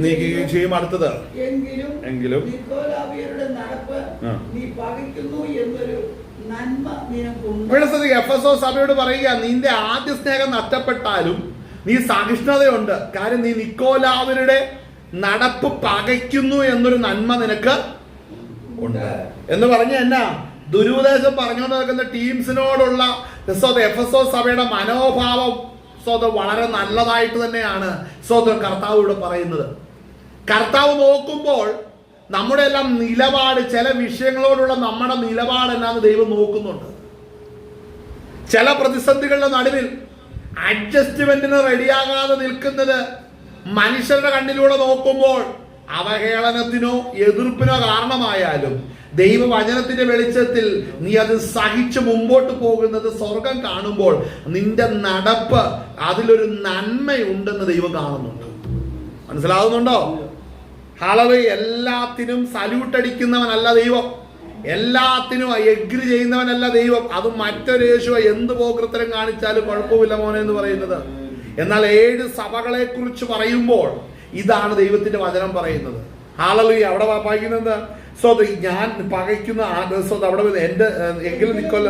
നീക്കുകയും ചെയ്യും. അടുത്തത് എങ്കിലും നിക്കോലാവിയരുടെ നടപ്പ് നീ പകയ്ക്കുന്നു എന്നൊരു നന്മ നിനക്കുണ്ട്. എഫെസോസ് സഭയോട് പറയുക, നിന്റെ ആദ്യ സ്നേഹം നഷ്ടപ്പെട്ടാലും നീ സഹിഷ്ണുതയുണ്ട്. കാര്യം നീ നിക്കോലാവരുടെ നടപ്പ് പകയ്ക്കുന്നു എന്നൊരു നന്മ നിനക്ക് ഉണ്ട് എന്ന് പറഞ്ഞ എന്നാ ദുരുപദേശം പറഞ്ഞുകൊണ്ട് നടക്കുന്ന ടീംസിനോടുള്ള എഫെസോസ് സഭയുടെ മനോഭാവം വളരെ നല്ലതായിട്ട് തന്നെയാണ് കർത്താവ് ഇവിടെ പറയുന്നത്. കർത്താവ് നോക്കുമ്പോൾ നമ്മുടെ എല്ലാം നിലപാട്, ചില വിഷയങ്ങളോടുള്ള നമ്മുടെ നിലപാട് എന്നാന്ന് ദൈവം നോക്കുന്നുണ്ട്. ചില പ്രതിസന്ധികളുടെ നടുവിൽ അഡ്ജസ്റ്റ്മെന്റിന് റെഡിയാകാതെ നിൽക്കുന്നത് മനുഷ്യരുടെ കണ്ണിലൂടെ നോക്കുമ്പോൾ അവഹേളനത്തിനോ എതിർപ്പിനോ കാരണമായാലും ദൈവവചനത്തിന്റെ വെളിച്ചത്തിൽ നീ അത് സഹിച്ചു മുമ്പോട്ട് പോകുന്നത് സ്വർഗം കാണുമ്പോൾ നിന്റെ നടപ്പ് അതിലൊരു നന്മയുണ്ടെന്ന് ദൈവം കാണുന്നുണ്ട്. മനസ്സിലാവുന്നുണ്ടോ? ഹല്ലേലൂയ. എല്ലാത്തിനും സല്യൂട്ട് അടിക്കുന്നവനല്ല ദൈവം, എല്ലാത്തിനും എഗ്രി ചെയ്യുന്നവനല്ല ദൈവം. അത് മറ്റൊരു യേശു എന്ത് പോകൃത്തരം കാണിച്ചാലും കുഴപ്പമില്ല മോനെ എന്ന് പറയുന്നത്. എന്നാൽ 7 സഭകളെ കുറിച്ച് പറയുമ്പോൾ ഇതാണ് ദൈവത്തിന്റെ വചനം പറയുന്നത്. ഹല്ലേലൂയ. അവിടെ വായിക്കുന്നത് ഞാൻ പകയ്ക്കുന്ന അവിടെ എന്റെ എങ്കിലും നിക്കൊല്ല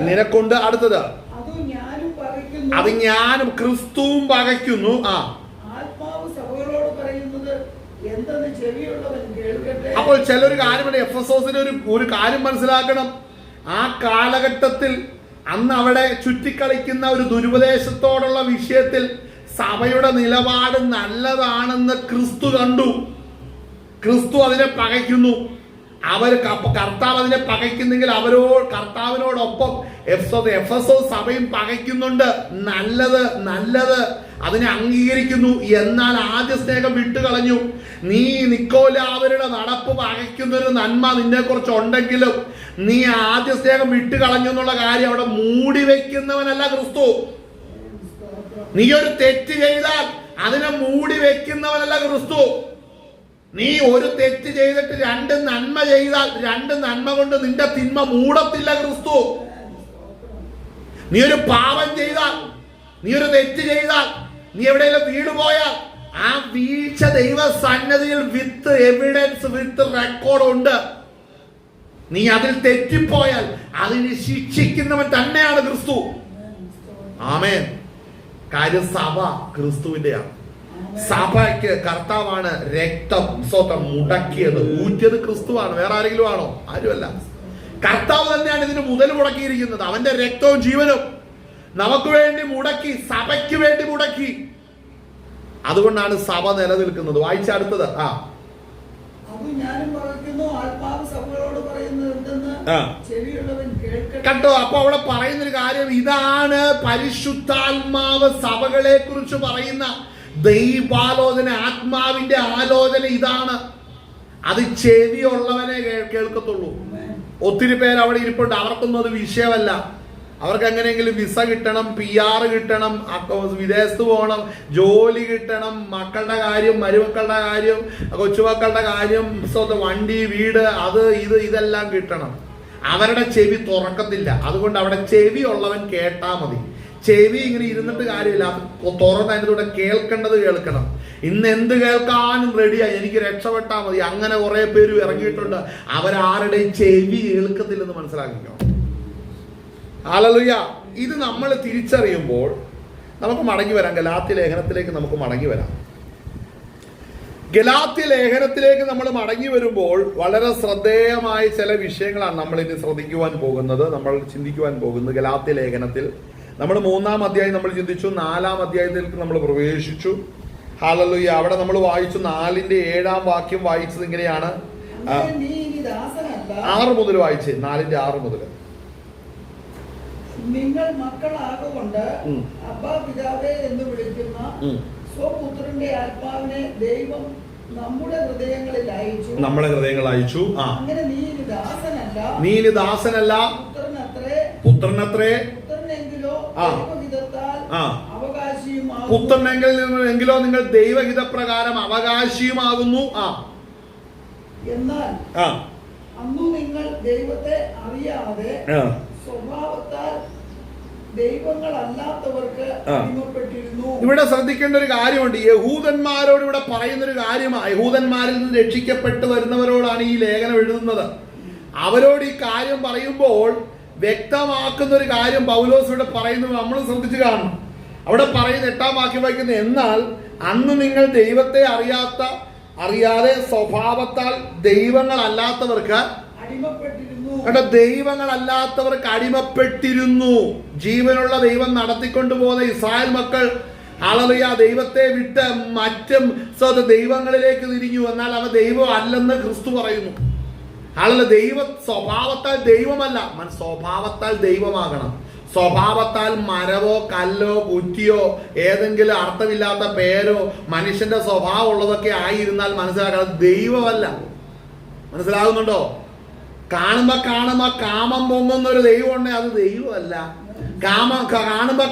നിനക്കൊണ്ട്. അടുത്തത് അത് ഞാനും ക്രിസ്തുവും പകയ്ക്കുന്നു. അപ്പോൾ ചിലൊരു കാര്യമുണ്ട്. എഫെസോസിന് ഒരു കാര്യം മനസ്സിലാക്കണം. ആ കാലഘട്ടത്തിൽ അന്ന് അവിടെ ചുറ്റിക്കളിക്കുന്ന ഒരു ദുരുപദേശത്തോടുള്ള വിഷയത്തിൽ സഭയുടെ നിലപാട് നല്ലതാണെന്ന് ക്രിസ്തു കണ്ടു. ക്രിസ്തു അതിനെ പകയ്ക്കുന്നു. കർത്താവ് അതിനെ പകയ്ക്കുന്നെങ്കിൽ കർത്താവിനോടൊപ്പം എഫെസോസ് സഭയും പകയ്ക്കുന്നുണ്ട്. നല്ലത് അതിനെ അംഗീകരിക്കുന്നു. എന്നാൽ ആദ്യ സ്നേഹം വിട്ടുകളഞ്ഞു. നീ നിക്കോലാവരുടെ നടപ്പ് പകയ്ക്കുന്നൊരു നന്മ നിന്നെ കുറിച്ച് ഉണ്ടെങ്കിലും നീ ആദ്യ സ്നേഹം വിട്ടുകളഞ്ഞു എന്നുള്ള കാര്യം അവിടെ മൂടി വെക്കുന്നവനല്ല ക്രിസ്തു. നീ ഒരു തെറ്റ് ചെയ്താൽ അതിനെ മൂടി വെക്കുന്നവനല്ല ക്രിസ്തു. നീ ഒരു തെറ്റ് ചെയ്തിട്ട് 2 നന്മ ചെയ്താൽ 2 നന്മ കൊണ്ട് നിന്റെ തിന്മ മൂടത്തില്ല ക്രിസ്തു. നീ ഒരു പാപം ചെയ്താൽ, നീ ഒരു തെറ്റ് ചെയ്താൽ, നീ എവിടെയെങ്കിലും വീട് പോയാൽ ആ വീഴ്ച ദൈവ സന്നദ്ധിയിൽ വിത്ത് എവിഡൻസ്, വിത്ത് റെക്കോർഡ് ഉണ്ട്. നീ അതിൽ തെറ്റിപ്പോയാൽ അതിന് ശിക്ഷിക്കുന്നവൻ തന്നെയാണ് ക്രിസ്തു. ആമേൻ. കാര്യം സഭ ക്രിസ്തുവിന്റെയാണ്. സഭയ്ക്ക് കർത്താവാണ് രക്തം മുടക്കിയത്, ഊറ്റിയത് ക്രിസ്തുവാണ്. വേറെ ആരെങ്കിലും ആണോ? ആരുമല്ല. കർത്താവ് തന്നെയാണ് ഇതിന് മുതൽ മുടക്കിയിരിക്കുന്നത്. അവന്റെ രക്തവും ജീവനും നമുക്ക് വേണ്ടി മുടക്കി, സഭയ്ക്ക് വേണ്ടി മുടക്കി. അതുകൊണ്ടാണ് സഭ നിലനിൽക്കുന്നത്. വായിച്ച അടുത്തത് കണ്ടോ? അപ്പൊ അവിടെ പറയുന്നൊരു കാര്യം ഇതാണ്. പരിശുദ്ധാത്മാവ് സഭകളെ കുറിച്ച് പറയുന്ന ദൈവാലോചന, ആത്മാവിന്റെ ആലോചന ഇതാണ്. അത് ചെവിയുള്ളവനെ കേൾക്കത്തുള്ളൂ. ഒത്തിരി പേര് അവിടെ ഇരിപ്പുണ്ട്, അവർക്കൊന്നും അത് വിഷയമല്ല. അവർക്ക് എങ്ങനെയെങ്കിലും വിസ കിട്ടണം, PR കിട്ടണം, വിദേശത്ത് പോകണം, ജോലി കിട്ടണം, മക്കളുടെ കാര്യം, മരുമക്കളുടെ കാര്യം, കൊച്ചുമക്കളുടെ കാര്യം, വണ്ടി, വീട്, അത് ഇതെല്ലാം കിട്ടണം. അവരുടെ ചെവി തുറക്കത്തില്ല. അതുകൊണ്ട് അവിടെ ചെവി ഉള്ളവൻ കേട്ടാ മതി. ചെവി ഇങ്ങനെ ഇരുന്നിട്ട് കാര്യമില്ല, തുറന്ന് അതിൻ്റെ കൂടെ കേൾക്കേണ്ടത് കേൾക്കണം. ഇന്ന് എന്ത് കേൾക്കാനും റെഡിയായി, എനിക്ക് രക്ഷപ്പെട്ടാൽ മതി. അങ്ങനെ കുറെ പേര് ഇറങ്ങിയിട്ടുണ്ട്. അവരാരുടെയും ചെവി കേൾക്കത്തില്ലെന്ന് മനസ്സിലാക്കിക്കോ. ഹല്ലേലൂയ. ഇത് നമ്മൾ തിരിച്ചറിയുമ്പോൾ നമുക്ക് മടങ്ങി വരാം. ഗലാത്യ ലേഖനത്തിലേക്ക് നമുക്ക് മടങ്ങി വരാം. ഗലാത്യ ലേഖനത്തിലേക്ക് നമ്മൾ മടങ്ങി വരുമ്പോൾ വളരെ ശ്രദ്ധേയമായ ചില വിഷയങ്ങളാണ് നമ്മൾ ഇനി ശ്രദ്ധിക്കുവാൻ പോകുന്നത്, നമ്മൾ ചിന്തിക്കുവാൻ പോകുന്നത്. ഗലാത്യ ലേഖനത്തിൽ നമ്മൾ 3-ാം അധ്യായം നമ്മൾ ചിന്തിച്ചു, 4-ാം അധ്യായത്തിലേക്ക് നമ്മൾ പ്രവേശിച്ചു. ഹല്ലേലൂയ. അവിടെ നമ്മൾ വായിച്ചു 4-ന്റെ 7-ാം വാക്യം വായിച്ചത് ഇങ്ങനെയാണ്. 6 മുതൽ വായിച്ച് 4-ന്റെ 6 മുതൽ. നിങ്ങൾ മക്കളാകൊണ്ട് അബ്ബാ പിതാവേ എന്ന് വിളിക്കുന്ന സ്വപുത്രന്റെ ആത്മാവിനെ ദൈവം നമ്മുടെ ഹൃദയങ്ങളിൽ അയച്ചു. അങ്ങനെ നീ ദാസനല്ല പുത്രനത്രേ. പുത്രനെങ്കിലോ നിങ്ങൾ ദൈവഹിതപ്രകാരം അവകാശിയുമാകുന്നു. എന്നാൽ അന്നു നിങ്ങൾ ദൈവത്തെ അറിയാതെ സ്വഭാവത്താൽ ദൈവങ്ങളല്ലാത്തവർക്ക് അടിമപ്പെട്ടിരുന്നു. ഇവിടെ ശ്രദ്ധിക്കേണ്ട ഒരു കാര്യമുണ്ട്. യഹൂദന്മാരോട് ഇവിടെ പറയുന്ന ഒരു കാര്യമാണ്. യഹൂദന്മാരിൽ നിന്ന് രക്ഷിക്കപ്പെട്ടു വരുന്നവരോടാണ് ഈ ലേഖനം എഴുതുന്നത്. അവരോട് ഈ കാര്യം പറയുമ്പോൾ വ്യക്തമാക്കുന്ന ഒരു കാര്യം പൗലോസ് ഇവിടെ പറയുന്നത് നമ്മൾ ശ്രദ്ധിച്ചു കാണണം. അവിടെ പറയുന്ന 8-ാം വാക്യം വായിക്കുന്നത്, എന്നാൽ അന്ന് നിങ്ങൾ ദൈവത്തെ അറിയാതെ സ്വഭാവത്താൽ ദൈവങ്ങളല്ലാത്തവർക്ക് ദൈവങ്ങളല്ലാത്തവർക്ക് അടിമപ്പെട്ടിരുന്നു. ജീവനുള്ള ദൈവം നടത്തിക്കൊണ്ടുപോകുന്ന ഇസ്രായേൽ മക്കൾ ഹല്ലേലൂയ ദൈവത്തെ വിട്ട് മറ്റും ദൈവങ്ങളിലേക്ക് തിരിഞ്ഞു. എന്നാൽ അവ ദൈവം അല്ലെന്ന് ക്രിസ്തു പറയുന്നു. ഹല്ലേലൂയ സ്വഭാവത്താൽ ദൈവമല്ല, സ്വഭാവത്താൽ ദൈവമാകണം. സ്വഭാവത്താൽ മരവോ കല്ലോ കുറ്റിയോ ഏതെങ്കിലും അർത്ഥമില്ലാത്ത പേരോ മനുഷ്യന്റെ സ്വഭാവം ഉള്ളതൊക്കെ ആയിരുന്നാൽ മനസ്സിലാക്കണം, ദൈവമല്ല. മനസ്സിലാകുന്നുണ്ടോ? കാണുമ്പോ കാമം പൊങ്ങുന്ന ഒരു ദൈവം ഉണ്ടെങ്കിൽ അത് ദൈവമല്ല.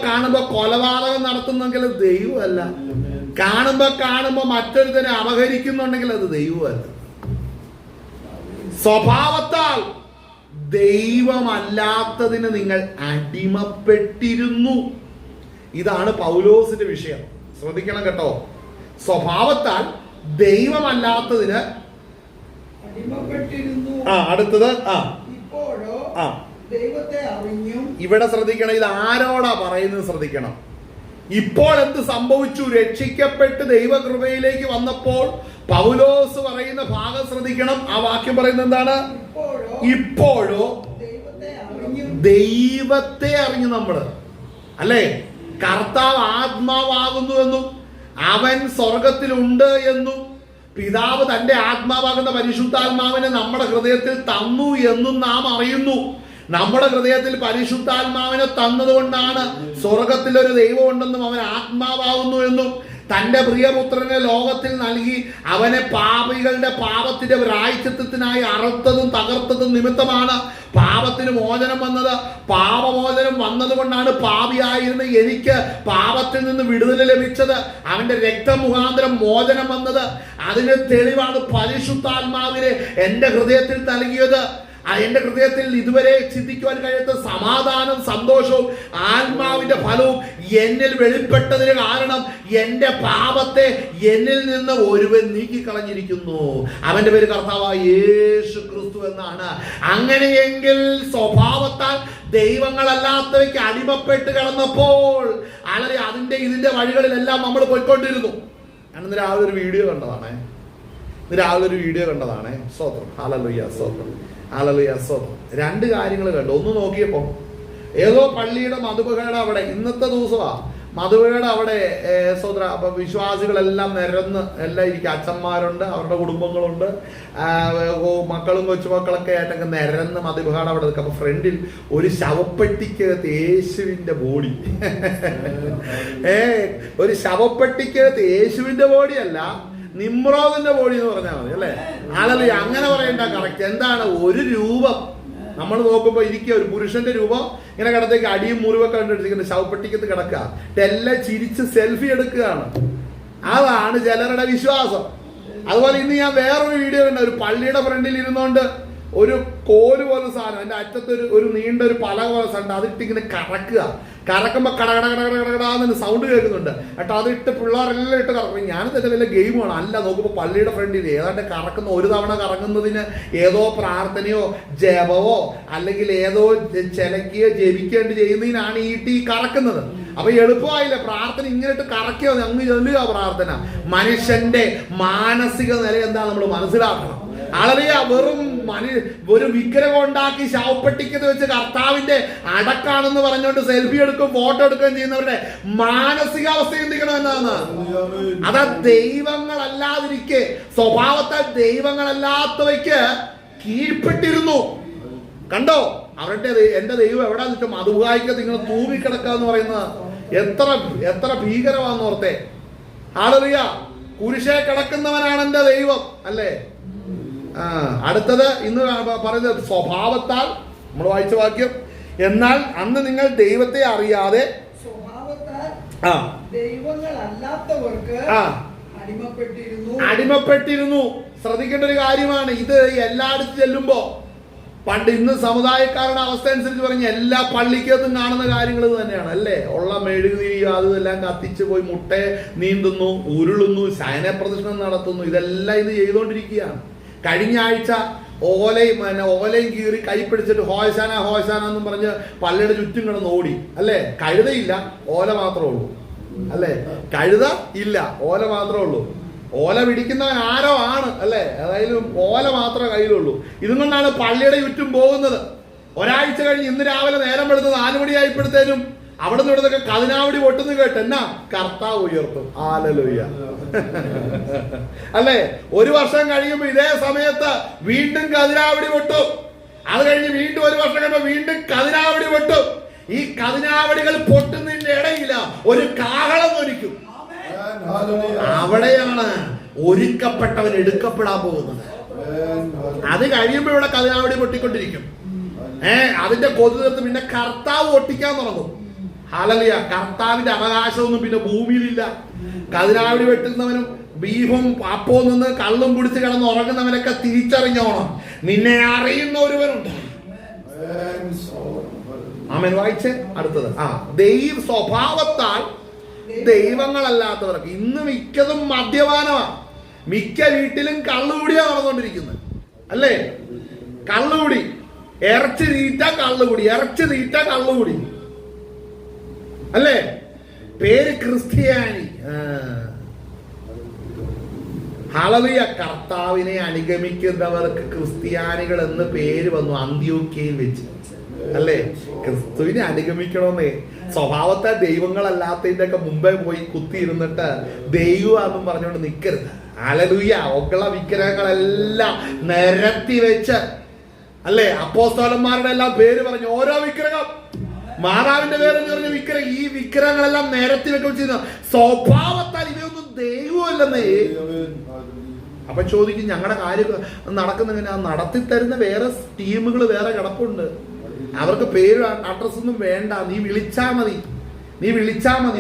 കാണുമ്പോ കൊലപാതകം നടത്തുന്നെങ്കിൽ അത് ദൈവമല്ല. കാണുമ്പോ മറ്റൊരുത്തനെ അപഹരിക്കുന്നുണ്ടെങ്കിൽ അത് ദൈവമല്ല. സ്വഭാവത്താൽ ദൈവമല്ലാത്തതിന് നിങ്ങൾ അടിമപ്പെട്ടിരുന്നു. ഇതാണ് പൗലോസിന്റെ വിഷയം. ശ്രദ്ധിക്കണം കേട്ടോ. സ്വഭാവത്താൽ ദൈവമല്ലാത്തതിന് അടുത്തത് ഇപ്പോഴോ ദൈവത്തെ അറിഞ്ഞു. ഇവിടെ ശ്രദ്ധിക്കണം, ഇത് ആരോടാ പറയുന്നത് ശ്രദ്ധിക്കണം. ഇപ്പോൾ എന്ത് സംഭവിച്ചു? രക്ഷിക്കപ്പെട്ട് ദൈവകൃപയിലേക്ക് വന്നപ്പോൾ പൗലോസ് പറയുന്ന ഭാഗം ശ്രദ്ധിക്കണം. ആ വാക്യം പറയുന്നത് എന്താണ്? ഇപ്പോഴോ ദൈവത്തെ അറിഞ്ഞു. നമ്മള് അല്ലേ, കർത്താവ് ആത്മാവാകുന്നു എന്നും അവൻ സ്വർഗത്തിലുണ്ട് എന്നും പിതാവ് തന്റെ ആത്മാവാകുന്ന പരിശുദ്ധാത്മാവിനെ നമ്മുടെ ഹൃദയത്തിൽ തന്നു എന്നും നാം അറിയുന്നു. നമ്മുടെ ഹൃദയത്തിൽ പരിശുദ്ധാത്മാവിനെ തന്നതുകൊണ്ടാണ് സ്വർഗത്തിലൊരു ദൈവം ഉണ്ടെന്നും അവൻ ആത്മാവാകുന്നു എന്നും തന്റെ പ്രിയപുത്രനെ ലോകത്തിൽ നൽകി അവനെ പാപികളുടെ പാപത്തിന്റെ പ്രായശ്ചിത്തത്തിനായി അറുത്തതും തകർത്തതും നിമിത്തമാണ് പാപത്തിന് മോചനം വന്നത്. പാപമോചനം വന്നതുകൊണ്ടാണ് പാപിയായിരുന്ന എനിക്ക് പാപത്തിൽ നിന്ന് വിടുതൽ ലഭിച്ചത്. അവന്റെ രക്തം മുഖാന്തരം മോചനം വന്നത്. അതിന് തെളിവാണ് പരിശുദ്ധാത്മാവിനെ എന്റെ ഹൃദയത്തിൽ നൽകിയത്. എന്റെ ഹൃദയത്തിൽ ഇതുവരെ ചിന്തിക്കുവാൻ കഴിയാത്ത സമാധാനം, സന്തോഷവും ആത്മാവിന്റെ ഫലവും എന്നിൽ വെളിപ്പെട്ടതിന് കാരണം എന്റെ പാപത്തെ എന്നിൽ നിന്ന് ഒരുവൻ നീക്കിക്കളഞ്ഞിരിക്കുന്നു. അവന്റെ പേര് കർത്താവായ യേശു ക്രിസ്തു എന്നാണ്. അങ്ങനെയെങ്കിൽ സ്വഭാവത്താൽ ദൈവങ്ങളല്ലാത്തവയ്ക്ക് അടിമപ്പെട്ട് കിടന്നപ്പോൾ ഇതിന്റെ വഴികളിലെല്ലാം നമ്മൾ പോയിക്കൊണ്ടിരുന്നു. ഞാൻ ഇന്ന് രാവിലെ ഒരു വീഡിയോ കണ്ടതാണേ. സ്തോത്രം, ഹല്ലേലൂയ, സ്തോത്രം, ഹല്ലേലൂയ, സ്തോത്രം. രണ്ട് കാര്യങ്ങൾ കണ്ടു. ഒന്ന് നോക്കിയപ്പോ ഏതോ പള്ളിയുടെ മധുബഹയുടെ അവിടെ, ഇന്നത്തെ ദിവസമാ മധുബഹയുടെ അവിടെ സ്തോത്ര, അപ്പൊ വിശ്വാസികളെല്ലാം നിരന്ന് എല്ലാം ഇരിക്കും. അച്ഛന്മാരുണ്ട്, അവരുടെ കുടുംബങ്ങളുണ്ട്, മക്കളും കൊച്ചുമക്കളൊക്കെ ആയിട്ടൊക്കെ നിരന്ന് മധുബഹയുടെ അവിടെ നിൽക്കും. അപ്പൊ ഫ്രണ്ടിൽ ഒരു ശവപ്പെട്ടിക്കകത്ത് യേശുവിന്റെ ബോഡി ഒരു ശവപ്പെട്ടിക്കകത്ത് യേശുവിന്റെ ബോഡിയല്ല, നിമ്രോദിന്റെ ബോഡി എന്ന് പറഞ്ഞാൽ മതി അല്ലേ? ആളല്ലേ അങ്ങനെ പറയണ്ട. കറക്റ്റ്. എന്താണ്? ഒരു രൂപം നമ്മൾ നോക്കുമ്പോ ഇരിക്കുക, ഒരു പുരുഷന്റെ രൂപം ഇങ്ങനെ കിടത്തേക്ക് അടിയും മുറിവൊക്കെ കണ്ടെടുത്തിരിക്കുന്നത് ശവപ്പെട്ടിക്കത്ത് കിടക്കുക. എല്ലാം ചിരിച്ച് സെൽഫി എടുക്കുകയാണ്. അതാണ് ചിലരുടെ വിശ്വാസം. അതുപോലെ ഇന്ന് ഞാൻ വേറൊരു വീഡിയോ കണ്ട, ഒരു പള്ളിയുടെ ഫ്രണ്ടിൽ ഇരുന്നോണ്ട് ഒരു കോല് പോലെ സാധനം, അതിന്റെ അറ്റത്ത് ഒരു നീണ്ട ഒരു പല പോലെ സാധനം, അതിട്ട് ഇങ്ങനെ കറക്കുമ്പോ കടകടകടകടകടാന്ന് സൗണ്ട് കേൾക്കുന്നുണ്ട് കേട്ടോ. അതിട്ട് പിള്ളേരെല്ലാം ഇട്ട് കറക്കും. ഞാനും തന്നെ വല്ല ഗെയിമാണ് അല്ല. നോക്കുമ്പോ പള്ളിയുടെ ഫ്രണ്ടിൽ ഏതാണ്ട് കറക്കുന്ന, ഒരു തവണ കറങ്ങുന്നതിന് ഏതോ പ്രാർത്ഥനയോ ജപമോ അല്ലെങ്കിൽ ഏതോ ചിലക്കുകയോ ജപിക്കേണ്ടി ചെയ്യുന്നതിനാണ് ഈ കറക്കുന്നത്. അപ്പൊ എളുപ്പമായില്ല. പ്രാർത്ഥന ഇങ്ങനെ ഇട്ട് കറക്കിയോ അങ്ങ് ചൊല്ലുക പ്രാർത്ഥന. മനുഷ്യന്റെ മാനസിക നില എന്താ നമ്മൾ മനസ്സിലാക്കണം. ആളറിയ വെറും ഒരു വിഗ്രഹം ഉണ്ടാക്കി ശവപ്പെട്ടിക്കത് വെച്ച് കർത്താവിന്റെ അടക്കാണെന്ന് പറഞ്ഞുകൊണ്ട് സെൽഫി എടുക്കും, ഫോട്ടോ എടുക്കുകയും ചെയ്യുന്നവരുടെ മാനസികാവസ്ഥ ചിന്തിക്കണം എന്നാണ്. അതാ ദൈവങ്ങളല്ലാതിരിക്കെ, സ്വഭാവത്താൽ ദൈവങ്ങളല്ലാത്തവയ്ക്ക് കീഴ്പ്പെട്ടിരുന്നു. കണ്ടോ? അവരുടെ എന്റെ ദൈവം എവിടെ നിൽക്കും? മധുവായിക്കത്ത് ഇങ്ങനെ തൂങ്ങിക്കിടക്കാന്ന് പറയുന്നത് എത്ര ഭീകരമാണെന്ന് ഓർത്തെ. ആളറിയ കുരിശേ കിടക്കുന്നവനാണ് എന്റെ ദൈവം അല്ലേ? അടുത്തത് ഇന്ന് പറയുന്നത് സ്വഭാവത്താൽ, നമ്മൾ വായിച്ച വാക്യം, എന്നാൽ അന്ന് നിങ്ങൾ ദൈവത്തെ അറിയാതെ അടിമപ്പെട്ടിരുന്നു. ശ്രദ്ധിക്കേണ്ട ഒരു കാര്യമാണ് ഇത്. എല്ലായിടത്തും ചെല്ലുമ്പോ പണ്ട് ഇന്ന് സമുദായക്കാരുടെ അവസ്ഥ അനുസരിച്ച് പറഞ്ഞ എല്ലാ പള്ളിക്കകത്തും കാണുന്ന കാര്യങ്ങൾ തന്നെയാണ് അല്ലേ? ഉള്ള മെഴുകുതിരി അതെല്ലാം കത്തിച്ച് പോയി മുട്ടയെ നീന്തുന്നു, ഉരുളുന്നു, ശയനപ്രദർശനം നടത്തുന്നു. ഇതെല്ലാം ഇത് ചെയ്തുകൊണ്ടിരിക്കുകയാണ്. കഴിഞ്ഞ ആഴ്ച ഓലയും കീറി കൈ പിടിച്ചിട്ട് ഹോശാന എന്നും പറഞ്ഞ് പള്ളിയുടെ ചുറ്റും കിടന്ന് ഓടി അല്ലേ? കഴുതയില്ല, ഓല മാത്രമേ ഉള്ളൂ. അല്ലേ? കഴുത ഇല്ല, ഓല മാത്രമേ ഉള്ളൂ. ഓല പിടിക്കുന്നവൻ ആരോ ആണ് അല്ലേ? ഏതായാലും ഓല മാത്രമേ കയ്യിലുള്ളൂ. ഇതും കൊണ്ടാണ് പള്ളിയുടെ ചുറ്റും പോകുന്നത്. ഒരാഴ്ച കഴിഞ്ഞ് ഇന്ന് രാവിലെ നേരം വെളുത്ത് 4 മണിയായപ്പോഴത്തേനും അവിടുന്ന് ഇവിടുന്നൊക്കെ കതിനാവടി പൊട്ടുന്നു കേട്ട് എന്നാ കർത്താവ് ഉയർത്തും. ഹല്ലേലൂയ. അല്ലേ? 1 വർഷം കഴിയുമ്പോ ഇതേ സമയത്ത് വീണ്ടും കതിനാവടി പൊട്ടും. അത് കഴിഞ്ഞ് വീണ്ടും 1 വർഷം കഴിയുമ്പോ വീണ്ടും കതിനാവടി പൊട്ടും. ഈ കതിനാവടികൾ പൊട്ടുന്നതിന്റെ ഇടയില്ല ഒരു കാഹളം ഒരുക്കും. അവിടെയാണ് ഒരുക്കപ്പെട്ടവൻ എടുക്കപ്പെടാൻ പോകുന്നത്. അത് കഴിയുമ്പോ ഇവിടെ കതിനാവടി പൊട്ടിക്കൊണ്ടിരിക്കും. അതിന്റെ കൊതുകത്ത് പിന്നെ കർത്താവ് ഒട്ടിക്കാൻ തുടങ്ങും. ഹല്ലേലൂയ. കർത്താവിന്റെ അവകാശമൊന്നും പിന്നെ ഭൂമിയിലില്ല. കതിനാവടി വെട്ടുന്നവനും ബീഫും അപ്പവും നിന്ന് കള്ളും കുടിച്ച് കിടന്ന് ഉറങ്ങുന്നവനൊക്കെ തിരിച്ചറിഞ്ഞോണം, നിന്നെ അറിയുന്ന ഒരുവനുണ്ട്. ആമേൻ. വായിച്ചേ അടുത്തത്. സ്വഭാവത്താൽ ദൈവങ്ങളല്ലാത്തവർക്ക്. ഇന്ന് മിക്കതും മദ്യപാനമാണ്. മിക്ക വീട്ടിലും കള്ളുകൂടിയാണ് നടന്നുകൊണ്ടിരിക്കുന്നത് അല്ലേ? കള്ളുകൂടി, ഇറച്ചി തീറ്റ കള്ളുകൂടി, ഇറച്ചി തീറ്റ കള്ളുകൂടി അല്ലേ? പേര് ക്രിസ്ത്യാനി. ഹല്ലേലൂയ. കർത്താവിനെ അനുഗമിക്കുന്നവർക്ക് ക്രിസ്ത്യാനികൾ എന്ന് പേര് വന്നു അന്ത്യോക്യയിൽ വെച്ച് അല്ലേ? ക്രിസ്തുവിനെ അനുഗമിക്കണമെന്നേ. സ്വഭാവത്തെ ദൈവങ്ങളല്ലാത്തതിന്റെ ഒക്കെ മുമ്പേ പോയി കുത്തിയിരുന്നിട്ട് ദൈവമാണെന്നും പറഞ്ഞുകൊണ്ട് നിൽക്കരുത്. ഹല്ലേലൂയ. ഒക്കെയുള്ള വിഗ്രഹങ്ങളെല്ലാം നിരത്തി വെച്ച് അല്ലേ? അപ്പോസ്തലന്മാരുടെ എല്ലാം പേര് പറഞ്ഞു ഓരോ വിഗ്രഹം, മാതാവിന്റെ പേരെന്ന് പറഞ്ഞ വിഗ്രഹം, ഈ വിഗ്രഹങ്ങളെല്ലാം നിരത്തി വെക്കുന്ന സ്വഭാവത്താൽ ഇവയൊന്നും ദൈവമല്ലെന്നേ. അപ്പൊ ചോദിക്കും ഞങ്ങളുടെ കാര്യം നടക്കുന്നെങ്ങനെ? നടത്തി തരുന്ന വേറെ ടീമുകൾ വേറെ കിടപ്പുണ്ട്. അവർക്ക് പേര് അഡ്രസ്സൊന്നും വേണ്ട. നീ വിളിച്ചാ മതി.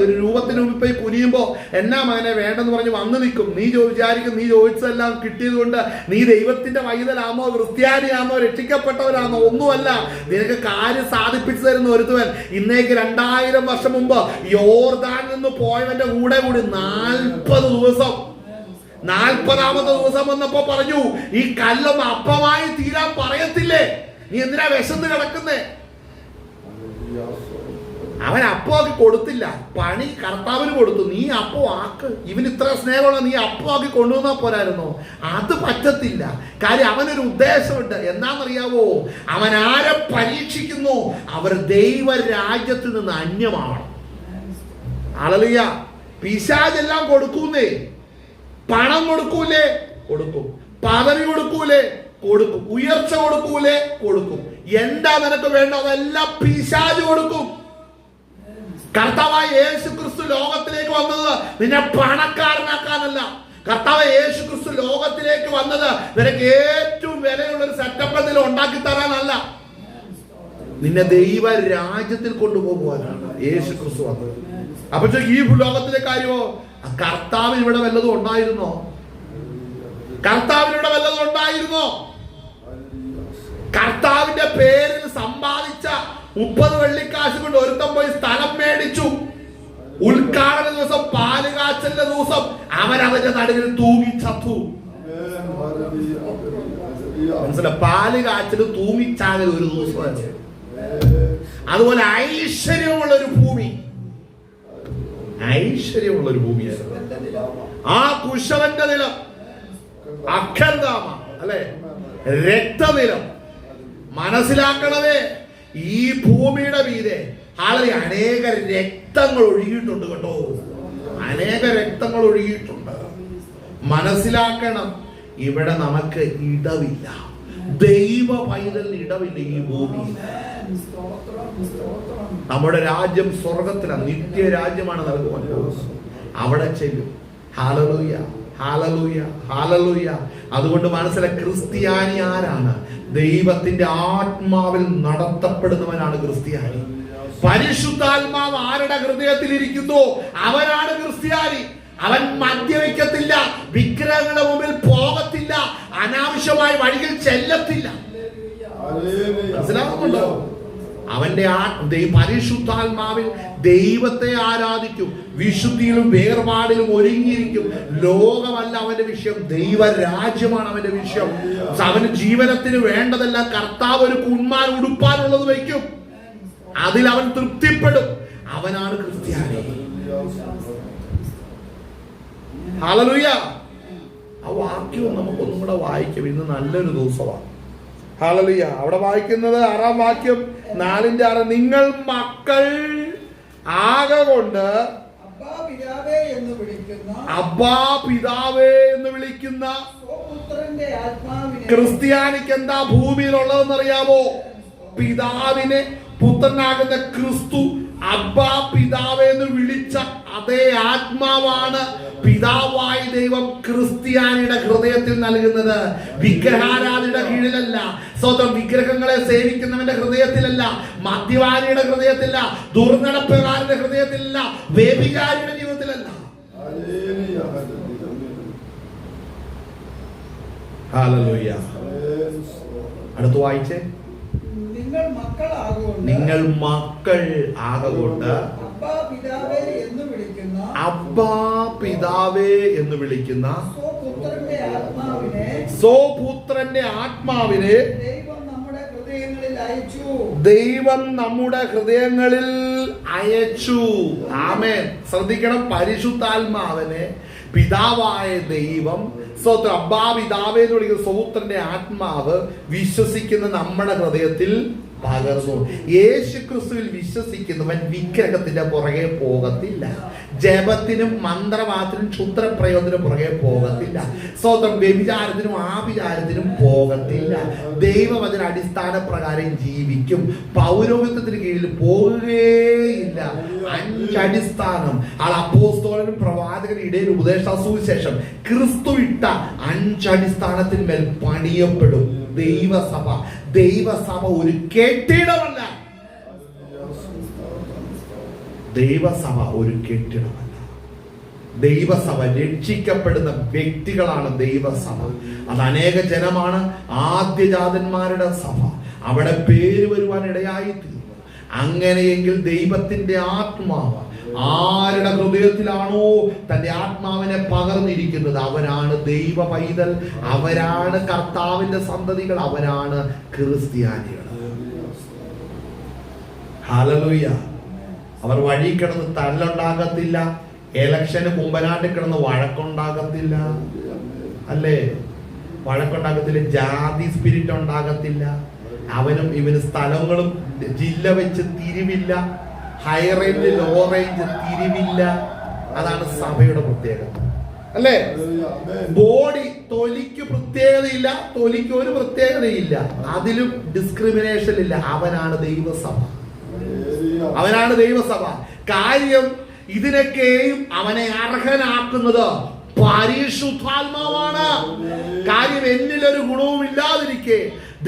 ഒരു രൂപത്തിന് മുമ്പിൽ പോയി കുനിയുമ്പോ എന്നാ മകനെ വേണ്ടെന്ന് പറഞ്ഞ് വന്ന് നിൽക്കും. നീ വിചാരിക്കും നീ ചോദിച്ചതെല്ലാം കിട്ടിയത് കൊണ്ട് നീ ദൈവത്തിന്റെ വൈതലാണോ, ക്രിസ്ത്യാനിയാണോ, രക്ഷിക്കപ്പെട്ടവരാണോ? ഒന്നുമല്ല. നിനക്ക് കാര്യം സാധിപ്പിച്ചു തരുന്ന ഒരുത്തവൻ ഇന്നേക്ക് 2000 വർഷം മുമ്പ് യോർദാനിൽ നിന്ന് പോയവന്റെ കൂടെ കൂടി 40 ദിവസം, 40ാമത്തെ ദിവസം വന്നപ്പോ പറഞ്ഞു ഈ കല്ലൊന്ന് അപ്പമായി തീരാൻ പറയത്തില്ലേ? നീ എന്തിനാ വിശന്ന് കിടക്കുന്നേ? അവൻ അപ്പമാക്കി കൊടുത്തില്ല, പണി കർത്താവിന് കൊടുത്തു. നീ അപ്പോ ആക്ക്. ഇവന് ഇത്ര സ്നേഹമുള്ള നീ അപ്പമാക്കി കൊണ്ടുവന്നാ പോരായിരുന്നോ? അത് പറ്റത്തില്ല. കാര്യം അവനൊരു ഉദ്ദേശമുണ്ട്. എന്താണെന്നറിയാവോ? അവൻ ആരെ പരീക്ഷിക്കുന്നു? അവർ ദൈവരാജ്യത്തിൽ നിന്ന് അന്യമാണ്. ഹല്ലേലൂയ. പിശാചെല്ലാം കൊടുക്കൂന്നേ. പണം കൊടുക്കൂലേ? കൊടുക്കും. പദവി കൊടുക്കൂലേ? കൊടുക്കും. ഉയർച്ച കൊടുക്കൂലേ? കൊടുക്കും. എന്താ നിനക്ക് വേണ്ട അതെല്ലാം പിശാച് കൊടുക്കും. കർത്താവായ യേശു ക്രിസ്തു ലോകത്തിലേക്ക് വന്നത് നിന്നെ പണക്കാരനാക്കാനല്ല. കർത്താവ് യേശു ക്രിസ്തു ലോകത്തിലേക്ക് വന്നത് നിനക്ക് ഏറ്റവും വിലയുള്ള ഒരു സെറ്റപ്പ് എന്തെങ്കിലും ഉണ്ടാക്കി തരാനല്ല, നിന്നെ ദൈവ രാജ്യത്തിൽ കൊണ്ടുപോകുവാനാണ് യേശു ക്രിസ്തു വന്നത്. അപ്പൊ ഈ ലോകത്തിലെ കാര്യമോ? കർത്താവിന് ഇവിടെ വല്ലതും ഉണ്ടായിരുന്നോ? കർത്താവിനിവിടെ വല്ലതും ഉണ്ടായിരുന്നോ? കർത്താവിന്റെ പേരിൽ സമ്പാദിച്ച 30 വെള്ളിക്കാശ് കൊണ്ട് ഒരുത്തം പോയി സ്ഥലം മേടിച്ചു. ഉദ്ഘാടന ദിവസം, പാലുകാച്ചലിന്റെ ദിവസം അവരതിന്റെ നടുവിൽ തൂങ്ങിച്ചത്തു. മനസ്സിലായി? പാലുകാച്ചല് തൂങ്ങിച്ചാകൽ ഒരു ദിവസമായിരുന്നു. അതുപോലെ ഐശ്വര്യമുള്ള ഒരു ഭൂമി, ഐശ്വര്യമുള്ള ഒരു ഭൂമിയായിരുന്നു ആ കുശവന്റെ നിലം. അക്ഷരധാമ അല്ലെ? രക്തനിലം. മനസ്സിലാക്കണമേ, ഈ ഭൂമിയുടെ മീതെ അനേക രക്തങ്ങൾ ഒഴുകിയിട്ടുണ്ട് കേട്ടോ. അനേക രക്തങ്ങൾ ഒഴുകിയിട്ടുണ്ട്. മനസ്സിലാക്കണം, ഇവിടെ നമുക്ക് ഇടവില്ല. ദൈവ പൈതലിന് ഇടവില്ല ഈ ഭൂമിയിൽ. നമ്മുടെ രാജ്യം സ്വർഗത്തിലാണ്, നിത്യരാജ്യമാണ് നൽകുവാൻ പോകുന്നത്. അവിടെ ചെല്ലും. Hallelujah, hallelujah, hallelujah. അതുകൊണ്ട് മനസ്സിലാക്കി, ക്രിസ്ത്യാനി ആരാണ്? ദൈവത്തിന്റെ ആത്മാവിൽ നടത്തപ്പെടുന്നവനാണ് ക്രിസ്ത്യാനി. പരിശുദ്ധാത്മാവ് ആരുടെ ഹൃദയത്തിൽ ഇരിക്കുന്നു അവനാണ് ക്രിസ്ത്യാനി. അവൻ മദ്യപിക്കത്തില്ല, വിഗ്രഹങ്ങളുടെ മുമ്പിൽ പോകത്തില്ല, അനാവശ്യമായ വഴിയിൽ ചെല്ലത്തില്ല. മനസ്സിലാകുന്നുണ്ടോ? അവന്റെ പരിശുദ്ധാത്മാവിൽ ദൈവത്തെ ആരാധിക്കും, വിശുദ്ധിയിലും വേർപാടിലും ഒരുങ്ങിയിരിക്കും. ലോകമല്ല അവന്റെ വിഷയം, ദൈവരാജ്യമാണ് അവന്റെ വിഷയം. അവന് ജീവനത്തിന് വേണ്ടതെല്ലാം കർത്താവ് ഒരു ഉണ്മാൻ ഉടുപ്പാനുള്ളത് വയ്ക്കും. അതിൽ അവൻ തൃപ്തിപ്പെടും. അവനാണ് ക്രിസ്ത്യാനി. ഹല്ലേലൂയ. ആ വാക്യവും നമുക്കൊന്നും കൂടെ വായിക്കാം. ഇന്ന് നല്ലൊരു ദിവസമാണ്. ഹല്ലേലൂയ. അവിടെ വായിക്കുന്നത് 6-ാം വാക്യം 4:6. നിങ്ങൾ മക്കൾ ആകൊണ്ട് അബ്ബാ പിതാവേ എന്ന് വിളിക്കുന്ന സ്വപുത്രന്റെ ആത്മാവിനെ. ക്രിസ്ത്യാനിക്ക് എന്താ ഭൂമിയിലുള്ളതെന്നറിയാമോ? പിതാവിനെ പുത്രനാകുന്ന ക്രിസ്തു അബ്ബാ പിതാവേ എന്ന് വിളിച്ച അതേ ആത്മാവാണ് പിതാവായ ദൈവം ക്രിസ്ത്യാനിയുടെ ഹൃദയത്തിൽ നൽകുന്നത്. വിഗ്രഹാരാധനയുടെ കീഴിലല്ല, സ്വന്തം വിഗ്രഹങ്ങളെ സേവിക്കുന്നവന്റെ ഹൃദയത്തിലല്ല, മദ്യപാനിയുടെ ഹൃദയത്തിലല്ല, ദുർനടപ്പുകാരുടെ ഹൃദയത്തിലല്ല, വേദികാരിയുടെ ജീവിതത്തിലല്ല. ഹല്ലേലൂയ. അടുത്ത് വായിച്ചേ. നിങ്ങൾ മക്കൾ ആകൊണ്ട് അബ്ബാ പിതാവേ എന്ന് വിളിക്കുന്ന സ്വപുത്രന്റെ ആത്മാവിനെ ദൈവം നമ്മുടെ ഹൃദയങ്ങളിൽ അയച്ചു. ആമേൻ. ശ്രദ്ധിക്കണം, പരിശുദ്ധാത്മാവിനെ പിതാവായ ദൈവം അബ്ബാ പിതാവേ എന്ന് വിളിക്കുന്ന സ്വപുത്രന്റെ ആത്മാവ് വിശ്വസിക്കുന്ന നമ്മുടെ ഹൃദയത്തിൽ പകർന്നു. യേശു ക്രിസ്തുവിൽ വിശ്വസിക്കുന്നവൻ വിഗ്രഹത്തിന്റെ പുറകെ പോകത്തില്ല, ജപത്തിനും മന്ത്രവാദത്തിനും ക്ഷുദ്രപ്രയോഗത്തിനും പുറകെ പോകത്തില്ല, സ്വന്തം വ്യഭിചാരത്തിനും ആഭിചാരത്തിനും പോകത്തില്ല. ദൈവവചന അടിസ്ഥാന പ്രകാരം ജീവിക്കും, പൗരോഹിത്യത്തിന് കീഴിൽ പോകുകയില്ല. 5 അടിസ്ഥാനം അപ്പോസ്തലനും പ്രവാചകനും ഇടയിൽ ഉപദേശ സുവിശേഷം ക്രിസ്തു ഇട്ട 5 അടിസ്ഥാനത്തിന്മേൽ പണിയപ്പെടും ദൈവസഭ. ദൈവസഭ ഒരു കെട്ടിടമല്ല. ദൈവസഭ ഒരു കെട്ടിടമല്ല. ദൈവസഭ രക്ഷിക്കപ്പെടുന്ന വ്യക്തികളാണ് ദൈവസഭ. അത് അനേക ജനമാണ്, ആദ്യജാതന്മാരുടെ സഭ. അവിടെ പേര് വരുവാൻ ഇടയായി തീർന്നു. അങ്ങനെയെങ്കിൽ ദൈവത്തിന്റെ ആത്മാവ് ആരുടെ ഹൃദയത്തിലാണോ തന്റെ ആത്മാവിനെ പകർന്നിരിക്കുന്നത് അവരാണ് ദൈവ പൈതൽ, അവരാണ് കർത്താവിന്റെ സന്തതികൾ, അവരാണ് ക്രിസ്ത്യാനികൾ. ഹല്ലേലൂയ. അവർ വഴി കിടന്ന് തല്ലുണ്ടാകത്തില്ല, എലക്ഷന് കുമ്പനാട്ടിൽ കിടന്ന് വഴക്കുണ്ടാകത്തില്ല, അല്ലേ? വഴക്കുണ്ടാകത്തില്ല, ജാതി സ്പിരിറ്റ് ഉണ്ടാകത്തില്ല. അവനും ഇവന് സ്ഥലങ്ങളും ജില്ല വെച്ച് തിരിവില്ല, ഹൈ റേഞ്ച് ലോ റേഞ്ച് തിരിവില്ല. അതാണ് സഭയുടെ പ്രത്യേകത, അല്ലേ? ബോഡി തൊലിക്ക് പ്രത്യേകതയില്ല, തൊലിക്ക് ഒരു പ്രത്യേകതയില്ല, അതിലും ഡിസ്ക്രിമിനേഷൻ ഇല്ല. അവനാണ് ദൈവസഭ, അവനാണ് ദൈവസഭ. കാര്യം ഇതിനൊക്കെയും അവനെ അർഹനാക്കുന്നത് പരിശുദ്ധാത്മാവാണ്. കാര്യം എന്നിലൊരു ഗുണവും ഇല്ലാതിരിക്കെ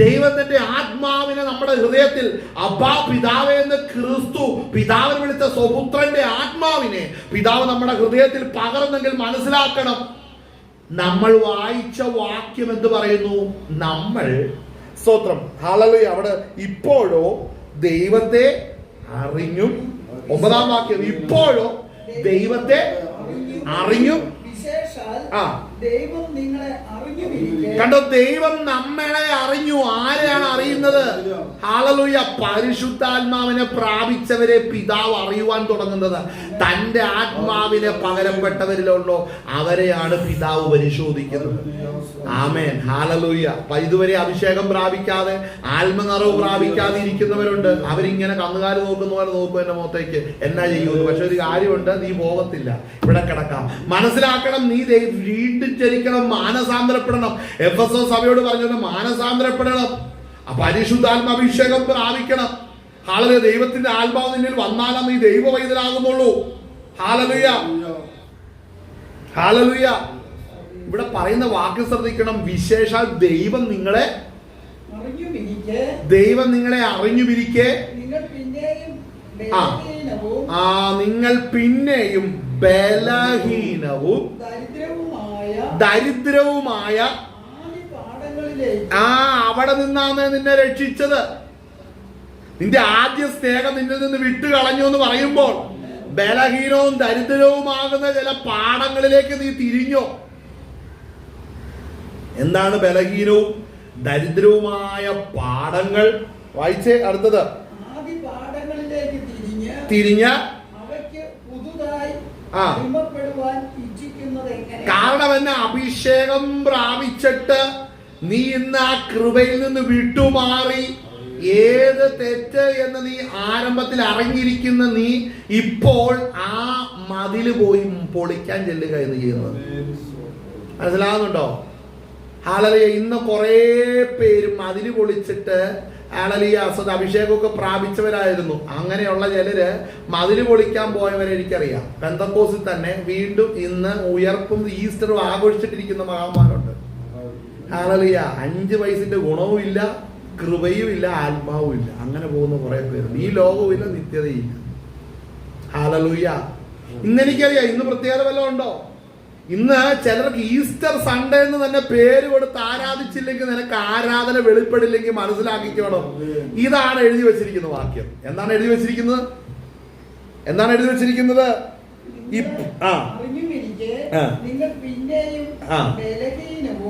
ദൈവത്തിന്റെ ആത്മാവിനെ നമ്മുടെ ഹൃദയത്തിൽ അബ്ബാ പിതാവേ എന്ന് ക്രിസ്തു പിതാവിനെ വിളിച്ച സ്വപുത്രന്റെ ആത്മാവിനെ പിതാവ് നമ്മുടെ ഹൃദയത്തിൽ പകർന്നെങ്കിൽ മനസ്സിലാക്കണം, നമ്മൾ വായിച്ച വാക്യം എന്ത് പറയുന്നു? നമ്മൾ സ്തോത്രം ഹല്ലേലൂയ. അവിടെ ഇപ്പോഴോ ദൈവത്തെ അറിഞ്ഞും, 9-ാം വാക്യം, ഇപ്പോഴോ ദൈവത്തെ അറിഞ്ഞും. കണ്ടോ, ദൈവം നമ്മളെ അറിഞ്ഞു. ആരെയാണ് അറിയുന്നത്? ഹല്ലേലൂയ. പരിശുദ്ധാത്മാവിനെ പ്രാപിച്ചവരെ പിതാവ് അറിയുവാൻ തുടങ്ങുന്നത്. തന്റെ ആത്മാവിനെ പകരപ്പെട്ടവരിലുണ്ടോ അവരെയാണ് പിതാവ് പരിശോധിക്കുന്നത്. ആമേൻ. ഹല്ലേലൂയ. ഇതുവരെ അഭിഷേകം പ്രാപിക്കാതെ ആത്മനിറവ് പ്രാപിക്കാതെ ഇരിക്കുന്നവരുണ്ട്. അവരിങ്ങനെ കന്നുകാലി നോക്കുന്ന പോലെ നോക്കും എന്റെ മുഖത്തേക്ക്, എന്നാ ചെയ്യുമെന്ന്. പക്ഷെ ഒരു കാര്യമുണ്ട്, നീ പോകത്തില്ല, ഇവിടെ കിടക്കാം. മനസ്സിലാക്കണം, നീ വീണ്ടും ചരിക്കണം, മാനസാന്തരപ്പെടണം. എഫെസോ സഭയോട് പറഞ്ഞത് മാനസാന്തരപ്പെടണം, പരിശുദ്ധാത്മാഭിഷേകം പ്രാപിക്കണം. ഹല്ലേലൂയ. ദൈവത്തിന്റെ ആത്മാവ് നിന്നിൽ വന്നാലും നീ ദൈവ പൈതലാകുന്നുള്ളൂ. Hallelujah, hallelujah. ഇവിടെ പറയുന്ന വാക്ക് ശ്രദ്ധിക്കണം, വിശേഷാൽ ദൈവം നിങ്ങളെ അറിഞ്ഞുമിരിക്കെ നിങ്ങൾ പിന്നെയും ബലഹീനവും ദരിദ്രവുമായ അവിടെ നിന്നാണ് നിന്നെ രക്ഷിച്ചത്. നിന്റെ ആദ്യ സ്നേഹം നിന്നിൽ നിന്ന് വിട്ടുകളഞ്ഞു എന്ന് പറയുമ്പോൾ ബലഹീനവും ദരിദ്രവുമാകുന്ന ചില പാഠങ്ങളിലേക്ക് നീ തിരിഞ്ഞോ? എന്താണ് ബലഹീനവും ദരിദ്രവുമായ പാഠങ്ങൾ? വായിച്ചേ അടുത്തത്. തിരിഞ്ഞ അടിമപ്പെടുവാൻ ഇച്ഛിക്കുന്നത് എങ്ങനെ? കാരണം എന്നെ അഭിഷേകം പ്രാപിച്ചിട്ട് നീ ഇന്ന് ആ കൃപയിൽ നിന്ന് വിട്ടുമാറി ഏത് തെറ്റ് എന്ന് നീ ആരംഭത്തിൽ അറിഞ്ഞിരിക്കുന്ന നീ ഇപ്പോൾ ആ മതില് പോയി പൊളിക്കാൻ ചെല്ലുക എന്ന് ചെയ്യുന്നത് മനസ്സിലാകുന്നുണ്ടോ? ഹല്ലേലൂയ. ഇന്ന് കുറെ പേര് മതില് പൊളിച്ചിട്ട് ഹല്ലേലൂയ അഭിഷേകമൊക്കെ പ്രാപിച്ചവരായിരുന്നു. അങ്ങനെയുള്ള ചിലര് മതില് പൊളിക്കാൻ പോയവരെ എനിക്കറിയാം. പെന്തക്കോസിൽ തന്നെ വീണ്ടും ഇന്ന് ഉയർപ്പും ഈസ്റ്ററും ആഘോഷിച്ചിട്ടിരിക്കുന്ന മഹാന്മാരുണ്ട്. ഹല്ലേലൂയ. 5 വയസ്സിന്റെ ഗുണവും ഇല്ല, കൃപയും ഇല്ല, ആത്മാവും ഇല്ല. അങ്ങനെ പോകുന്ന കുറെ പേരുണ്ട്. ഈ ലോകവും ഇല്ല, നിത്യതയില്ല. ഹല്ലേലൂയ. ഇന്ന് എനിക്കറിയാം, ഇന്ന് പ്രത്യേകത വല്ലതും ഉണ്ടോ? ഇന്ന് ചിലർക്ക് ഈസ്റ്റർ സൺഡേ എന്ന് തന്നെ പേര് കൊടുത്ത് ആരാധിച്ചില്ലെങ്കിൽ നിനക്ക് ആരാധന വെളിപ്പെടില്ലെങ്കിൽ മനസ്സിലാക്കിക്കോണം. ഇതാണ് എഴുതി വെച്ചിരിക്കുന്ന വാക്യം. എന്താണ് എഴുതി വെച്ചിരിക്കുന്നത്? എന്താണ് എഴുതി വെച്ചിരിക്കുന്നത്?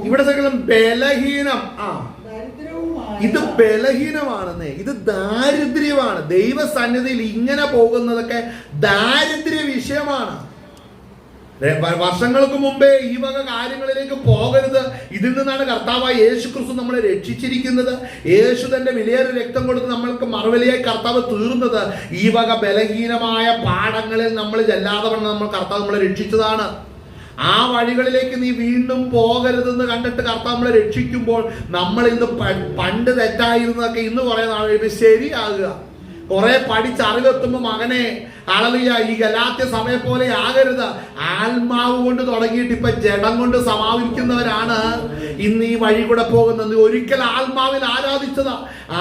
ഇവിടെ ബലഹീനം. ഇത് ബലഹീനമാണെന്നേ, ഇത് ദാരിദ്ര്യമാണ്. ദൈവസന്നിധിയിൽ ഇങ്ങനെ പോകുന്നതൊക്കെ ദാരിദ്ര്യ വിഷയമാണ്. വർഷങ്ങൾക്ക് മുമ്പേ ഈ വക കാര്യങ്ങളിലേക്ക് പോകരുത്. ഇതിൽ നിന്നാണ് കർത്താവായ യേശു ക്രിസ്തു നമ്മളെ രക്ഷിച്ചിരിക്കുന്നത്. യേശു തന്റെ വിലയേറെ രക്തം കൊടുത്ത് നമ്മൾക്ക് മറുവിലയായി കർത്താവ് തീർന്നത് ഈ വക ബലഹീനമായ പാഠങ്ങളിൽ നമ്മൾ ചെല്ലാതെ വണ്ണം നമ്മൾ കർത്താവ് നമ്മളെ രക്ഷിച്ചതാണ്. ആ വഴികളിലേക്ക് നീ വീണ്ടും പോകരുതെന്ന് കണ്ടിട്ട് കർത്താവ് നമ്മളെ രക്ഷിക്കുമ്പോൾ നമ്മൾ ഇന്ന് പണ്ട് തെറ്റായിരുന്നതൊക്കെ ഇന്ന് കുറെ നാൾ കഴിയുമ്പോൾ ശരിയാകുക. കുറെ പഠിച്ചറിവെത്തുമ്പോ മകനെ ഹല്ലേലൂയ, ഈ ഗലാത്യ സഭയെ പോലെ ആകരുത്. ആത്മാവ് കൊണ്ട് തുടങ്ങിയിട്ട് ഇപ്പൊ ജഡം കൊണ്ട് സമാപിക്കുന്നവരാണ് ഇന്ന് ഈ വഴി കൂടെ പോകുന്നത്. ഒരിക്കൽ ആത്മാവിൽ ആരാധിച്ചതാ,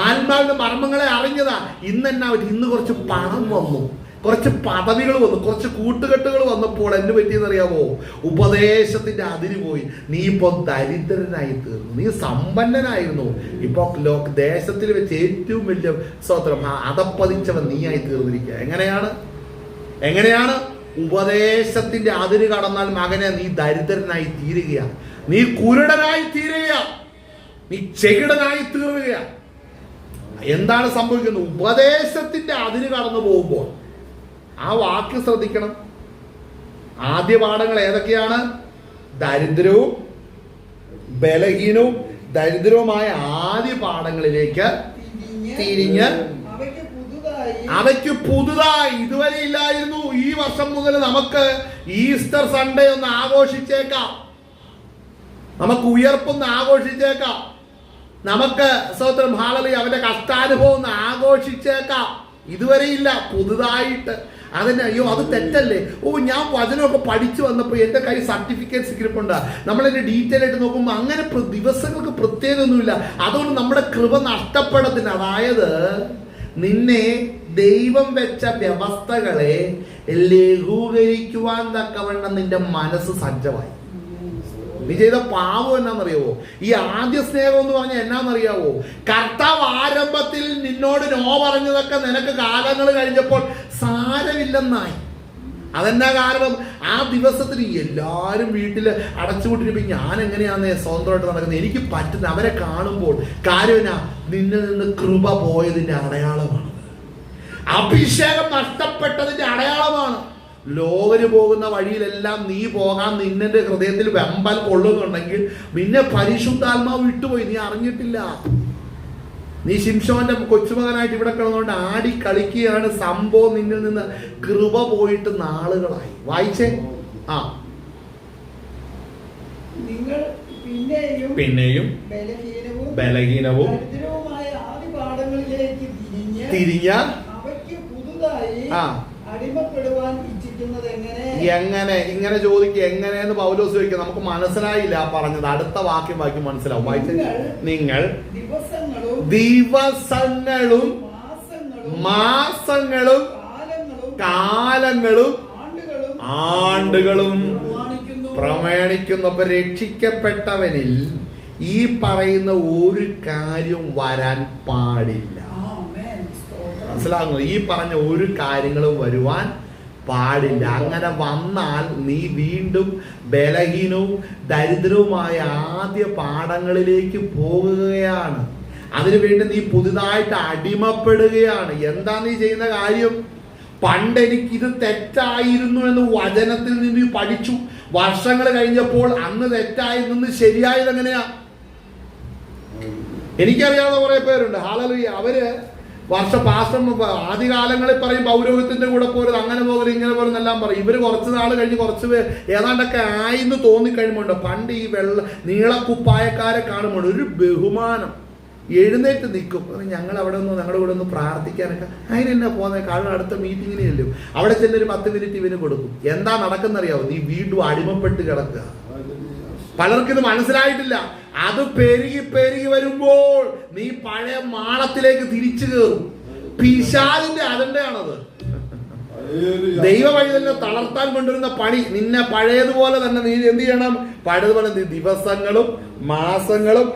ആത്മാവിന്റെ മർമ്മങ്ങളെ അറിഞ്ഞതാ. ഇന്ന് കുറച്ച് പണം വന്നു, കുറച്ച് പദവികൾ വന്നു, കുറച്ച് കൂട്ടുകെട്ടുകൾ വന്നപ്പോൾ എന്ത് പറ്റിയെന്നറിയാമോ? ഉപദേശത്തിന്റെ അതിര് പോയി. നീ ഇപ്പൊ ദരിദ്രനായി തീർന്നു. നീ സമ്പന്നനായിരുന്നു, ഇപ്പൊ ദേശത്തിൽ വെച്ച് ഏറ്റവും വലിയ സ്തോത്രം അതപ്പതിച്ചവൻ നീയായി തീർന്നിരിക്കുക. എങ്ങനെയാണ്? ഉപദേശത്തിന്റെ അതിര് കടന്നാൽ മകനെ നീ ദരിദ്രനായി തീരുകയാ, നീ കുരുടനായി തീരുകയാ, നീ ചെകിടനായി തീർന്നുകയാ. എന്താണ് സംഭവിക്കുന്നത്? ഉപദേശത്തിന്റെ അതിര് കടന്നു പോകുമ്പോൾ ആ വാക്ക് ശ്രദ്ധിക്കണം. ആദ്യ പാഠങ്ങൾ ഏതൊക്കെയാണ്? ദരിദ്രവും ബലഹീനവും ദരിദ്രവുമായ ആദ്യ പാഠങ്ങളിലേക്ക് തിരിഞ്ഞ് അവയ്ക്ക് പുതുതായി ഇതുവരെ ഇല്ലായിരുന്നു. ഈ വർഷം മുതൽ നമുക്ക് ഈസ്റ്റർ സൺഡേ ഒന്ന് ആഘോഷിച്ചേക്കാം, നമുക്ക് ഉയർപ്പൊന്ന് ആഘോഷിച്ചേക്കാം, നമുക്ക് സ്തോത്രം ഹല്ലേലൂയ അവന്റെ കഷ്ടാനുഭവം ഒന്ന് ആഘോഷിച്ചേക്കാം. ഇതുവരെ ഇല്ല, പുതുതായിട്ട്. അതിന് അയ്യോ അത് തെറ്റല്ലേ? ഞാൻ വചനമൊക്കെ പഠിച്ചു വന്നപ്പോൾ എൻ്റെ കൈ സർട്ടിഫിക്കറ്റ് സ്ക്രിപ്റ്റ് നമ്മളതിന്റെ ഡീറ്റെയിൽ ആയിട്ട് നോക്കുമ്പോൾ അങ്ങനെ ദിവസങ്ങൾക്ക് പ്രത്യേകത ഒന്നുമില്ല. അതുകൊണ്ട് നമ്മുടെ കൃപ നഷ്ടപ്പെടത്തിന്, അതായത് നിന്നെ ദൈവം വെച്ച വ്യവസ്ഥകളെ ലഘൂകരിക്കുവാൻ തക്കവണ്ണം നിന്റെ മനസ്സ് സജ്ജമായി. നീ ചെയ്ത പാവം എന്നാന്നറിയാവോ? ഈ ആദ്യ സ്നേഹം എന്ന് പറഞ്ഞാൽ എന്നാന്നറിയാവോ? കർത്താവ് ആരംഭത്തിൽ നിന്നോട് നോ പറഞ്ഞതൊക്കെ നിനക്ക് കാലങ്ങൾ കഴിഞ്ഞപ്പോൾ സാരമില്ലെന്നായി. അതെന്നാ കാരണം? ആ ദിവസത്തിൽ എല്ലാവരും വീട്ടിൽ അടച്ചുപൂട്ടിരിക്കും. ഞാൻ എങ്ങനെയാന്ന് സ്വന്തമായിട്ട് നടക്കുന്നത്, എനിക്ക് പറ്റുന്ന അവരെ കാണുമ്പോൾ കാര്യം എന്നാ? നിന്നിൽ നിന്ന് കൃപ പോയതിന്റെ അടയാളമാണ്, അഭിഷേകം നഷ്ടപ്പെട്ടതിന്റെ അടയാളമാണ്. ലോകര് പോകുന്ന വഴിയിലെല്ലാം നീ പോകാൻ നിന്നെ ഹൃദയത്തിൽ വെമ്പൽ കൊള്ളുന്നുണ്ടെങ്കിൽ നിന്നെ പരിശുദ്ധാത്മാവ് വിട്ടുപോയി, നീ അറിഞ്ഞിട്ടില്ല. നീ ശിംശോന്റെ കൊച്ചുമകനായിട്ട് ഇവിടെ കിടന്നുകൊണ്ട് ആടി കളിക്കുകയാണ്. സംഭവം നിന്നിൽ നിന്ന് കൃപ പോയിട്ട് നാളുകളായി. വായിച്ചേ. പിന്നെയും ബലഹീനവും തിരിഞ്ഞ എങ്ങനെ? ഇങ്ങനെ ചോദിക്കുക. എങ്ങനെയെന്ന് പൗലോസ് ചോദിക്കുക. നമുക്ക് മനസ്സിലായില്ല പറഞ്ഞത്. അടുത്ത വാക്യം മനസ്സിലാവും. വായിച്ച നിങ്ങൾ ദിവസങ്ങളും മാസങ്ങളും കാലങ്ങളും ആണ്ടുകളും പ്രമാണിക്കുന്നപ്പോൾ രക്ഷിക്കപ്പെട്ടവനിൽ ഈ പറയുന്ന ഒരു കാര്യം വരാൻ പാടില്ല. മനസ്സിലാകുന്നു? ഈ പറഞ്ഞ ഒരു കാര്യങ്ങളും വരുവാൻ പാടില്ല. അങ്ങനെ വന്നാൽ നീ വീണ്ടും ബലഹീനവും ദരിദ്രവുമായ ആദ്യ പാഠങ്ങളിലേക്ക് പോകുകയാണ്. അതിനുവേണ്ടി നീ പുതുതായിട്ട് അടിമപ്പെടുകയാണ്. എന്താ നീ ചെയ്യുന്ന കാര്യം? പണ്ട് എനിക്കിത് തെറ്റായിരുന്നു എന്ന് വചനത്തിൽ നിന്ന് പഠിച്ചു. വർഷങ്ങൾ കഴിഞ്ഞപ്പോൾ അന്ന് തെറ്റായിരുന്നു ശരിയായത് എങ്ങനെയാ? എനിക്കറിയാവുന്ന കുറെ പേരുണ്ട്. ഹല്ലേലൂയ. അവര് ആദ്യകാലങ്ങളിൽ പറയും പൗരോഹിത്യത്തിന്റെ കൂടെ പോരുത്, അങ്ങനെ പോകരുത്, ഇങ്ങനെ പോരുത് എല്ലാം പറയും. ഇവര് കുറച്ച് നാൾ കഴിഞ്ഞ് കുറച്ച് പേർ ഏതാണ്ടൊക്കെ ആയിന്ന് തോന്നിക്കഴിയുമ്പോണ്ട് പണ്ട് ഈ നീളക്കുപ്പായക്കാരെ കാണുമ്പോൾ ഒരു ബഹുമാനം, എഴുന്നേറ്റ് നിൽക്കും. ഞങ്ങൾ അവിടെ ഒന്ന് ഞങ്ങളുടെ കൂടെ ഒന്ന് പ്രാർത്ഥിക്കാനൊക്കെ അതിനെന്നാ പോകുന്നത്, കാരണം അടുത്ത മീറ്റിങ്ങിന് ചെല്ലും. അവിടെ ചെല്ലൊരു 10 മിനിറ്റ് ഇവന് കൊടുക്കും. എന്താ നടക്കുന്നറിയാവോ? നീ വീണ്ടും അടിമപ്പെട്ട് കിടക്കുക. പലർക്കിത് മനസ്സിലായിട്ടില്ല. അത് പെരുകി പെരുകി വരുമ്പോൾ നീ പഴയ മാളത്തിലേക്ക് തിരിച്ചു കയറും. പിശാചിന്റെ അജണ്ടയാണത്. ദൈവ വഴിതന്നെ തളർത്താൻ കൊണ്ടുവരുന്ന പണി. നിന്നെ പഴയതുപോലെ തന്നെ നീ എന്ത് ചെയ്യണം? പഴയതുപോലെ നീ ദിവസങ്ങളും മാസങ്ങളും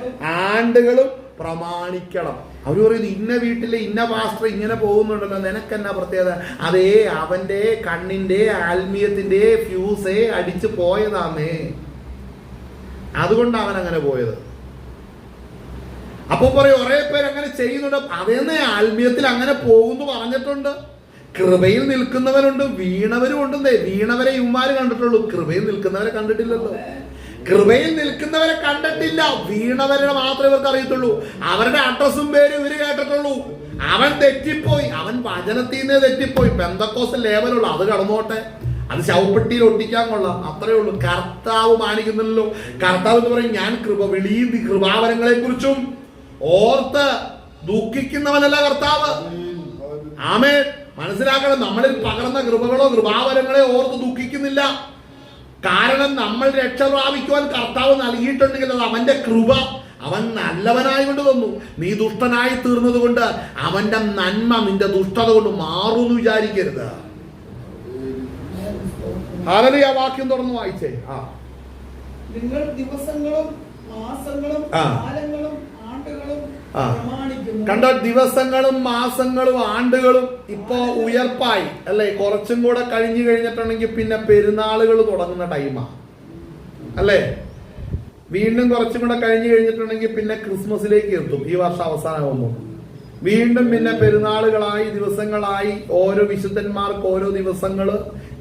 ആണ്ടുകളും പ്രമാണിക്കണം. അവര് പറയുന്നത് ഇന്ന വീട്ടിലെ ഇന്ന പാസ്റ്റർ ഇങ്ങനെ പോകുന്നുണ്ടല്ലോ, നിനക്കെന്നാ പ്രത്യേകത? അതേ അവന്റെ കണ്ണിന്റെ ആത്മീയത്തിന്റെ ഫ്യൂസേ അടിച്ചു പോയതാന്നേ, അതുകൊണ്ടാണ് അവൻ അങ്ങനെ പോയത്. അപ്പൊ പറയും കുറെ പേര് അങ്ങനെ ചെയ്യുന്നുണ്ട്. അതേന്നെ ആത്മീയത്തിൽ അങ്ങനെ പോകുന്നു പറഞ്ഞിട്ടുണ്ട്. കൃപയിൽ നിൽക്കുന്നവരുണ്ട്, വീണവരും ഉണ്ടെന്നേ. വീണവരെ ഇവന്മാര് കണ്ടിട്ടുള്ളൂ, കൃപയിൽ നിൽക്കുന്നവരെ കണ്ടിട്ടില്ലല്ലോ. കൃപയിൽ നിൽക്കുന്നവരെ കണ്ടിട്ടില്ല, വീണവരെ മാത്രമേ ഇവർക്ക് അറിയത്തുള്ളൂ. അവരുടെ അഡ്രസ്സും പേരും ഇവര് കേട്ടിട്ടുള്ളൂ. അവൻ തെറ്റിപ്പോയി, അവൻ വചനത്തിൽ നിന്ന് തെറ്റിപ്പോയി. പെന്തക്കോസ് ലേവലുള്ള അത് കടന്നോട്ടെ, അത് ശവപ്പെട്ടിയിൽ ഒട്ടിക്കാൻ കൊള്ളാം, അത്രേ ഉള്ളൂ. കർത്താവ് മാനിക്കുന്നില്ലല്ലോ. കർത്താവ് എന്ന് പറയും ഞാൻ കൃപാവരങ്ങളെ കുറിച്ചും ഓർത്ത് ദുഃഖിക്കുന്നവനല്ല കർത്താവ്. ആമേൻ. മനസ്സിലാക്കണം, നമ്മളിൽ പകർന്ന കൃപകളോ കൃപാവരങ്ങളെ ഓർത്ത് ദുഃഖിക്കുന്നില്ല. കാരണം നമ്മൾ രക്ഷ പ്രാപിക്കുവാൻ കർത്താവ് നൽകിയിട്ടുണ്ടെങ്കിൽ അത് അവന്റെ കൃപ. അവൻ നല്ലവനായി കൊണ്ട് തന്നു. നീ ദുഷ്ടനായി തീർന്നത് കൊണ്ട് അവന്റെ നന്മ നിന്റെ ദുഷ്ടത കൊണ്ട് മാറുമെന്ന് വിചാരിക്കരുത്. ഹല്ലേലൂയ. വാക്യം തുറന്ന് വായിച്ചേ. നിങ്ങൾ ദിവസങ്ങളും മാസങ്ങളും കാലങ്ങളും ആണ്ടുകളും പ്രമാണിക്കുന്നു. കണ്ടോ, ദിവസങ്ങളും മാസങ്ങളും ആണ്ടുകളും ഇപ്പൊ ഉയർപ്പായി അല്ലേ? കുറച്ചും കൂടെ കഴിഞ്ഞു കഴിഞ്ഞിട്ടുണ്ടെങ്കിൽ പിന്നെ പെരുന്നാളുകൾ തുടങ്ങുന്ന ടൈമാ അല്ലേ? വീണ്ടും കുറച്ചും കൂടെ കഴിഞ്ഞു കഴിഞ്ഞിട്ടുണ്ടെങ്കിൽ പിന്നെ ക്രിസ്മസിലേക്ക് എത്തും. ഈ വർഷം അവസാനമാകുമ്പോൾ വീണ്ടും പിന്നെ പെരുന്നാളുകളായി ദിവസങ്ങളായി ഓരോ വിശുദ്ധന്മാർക്ക് ഓരോ ദിവസങ്ങള്.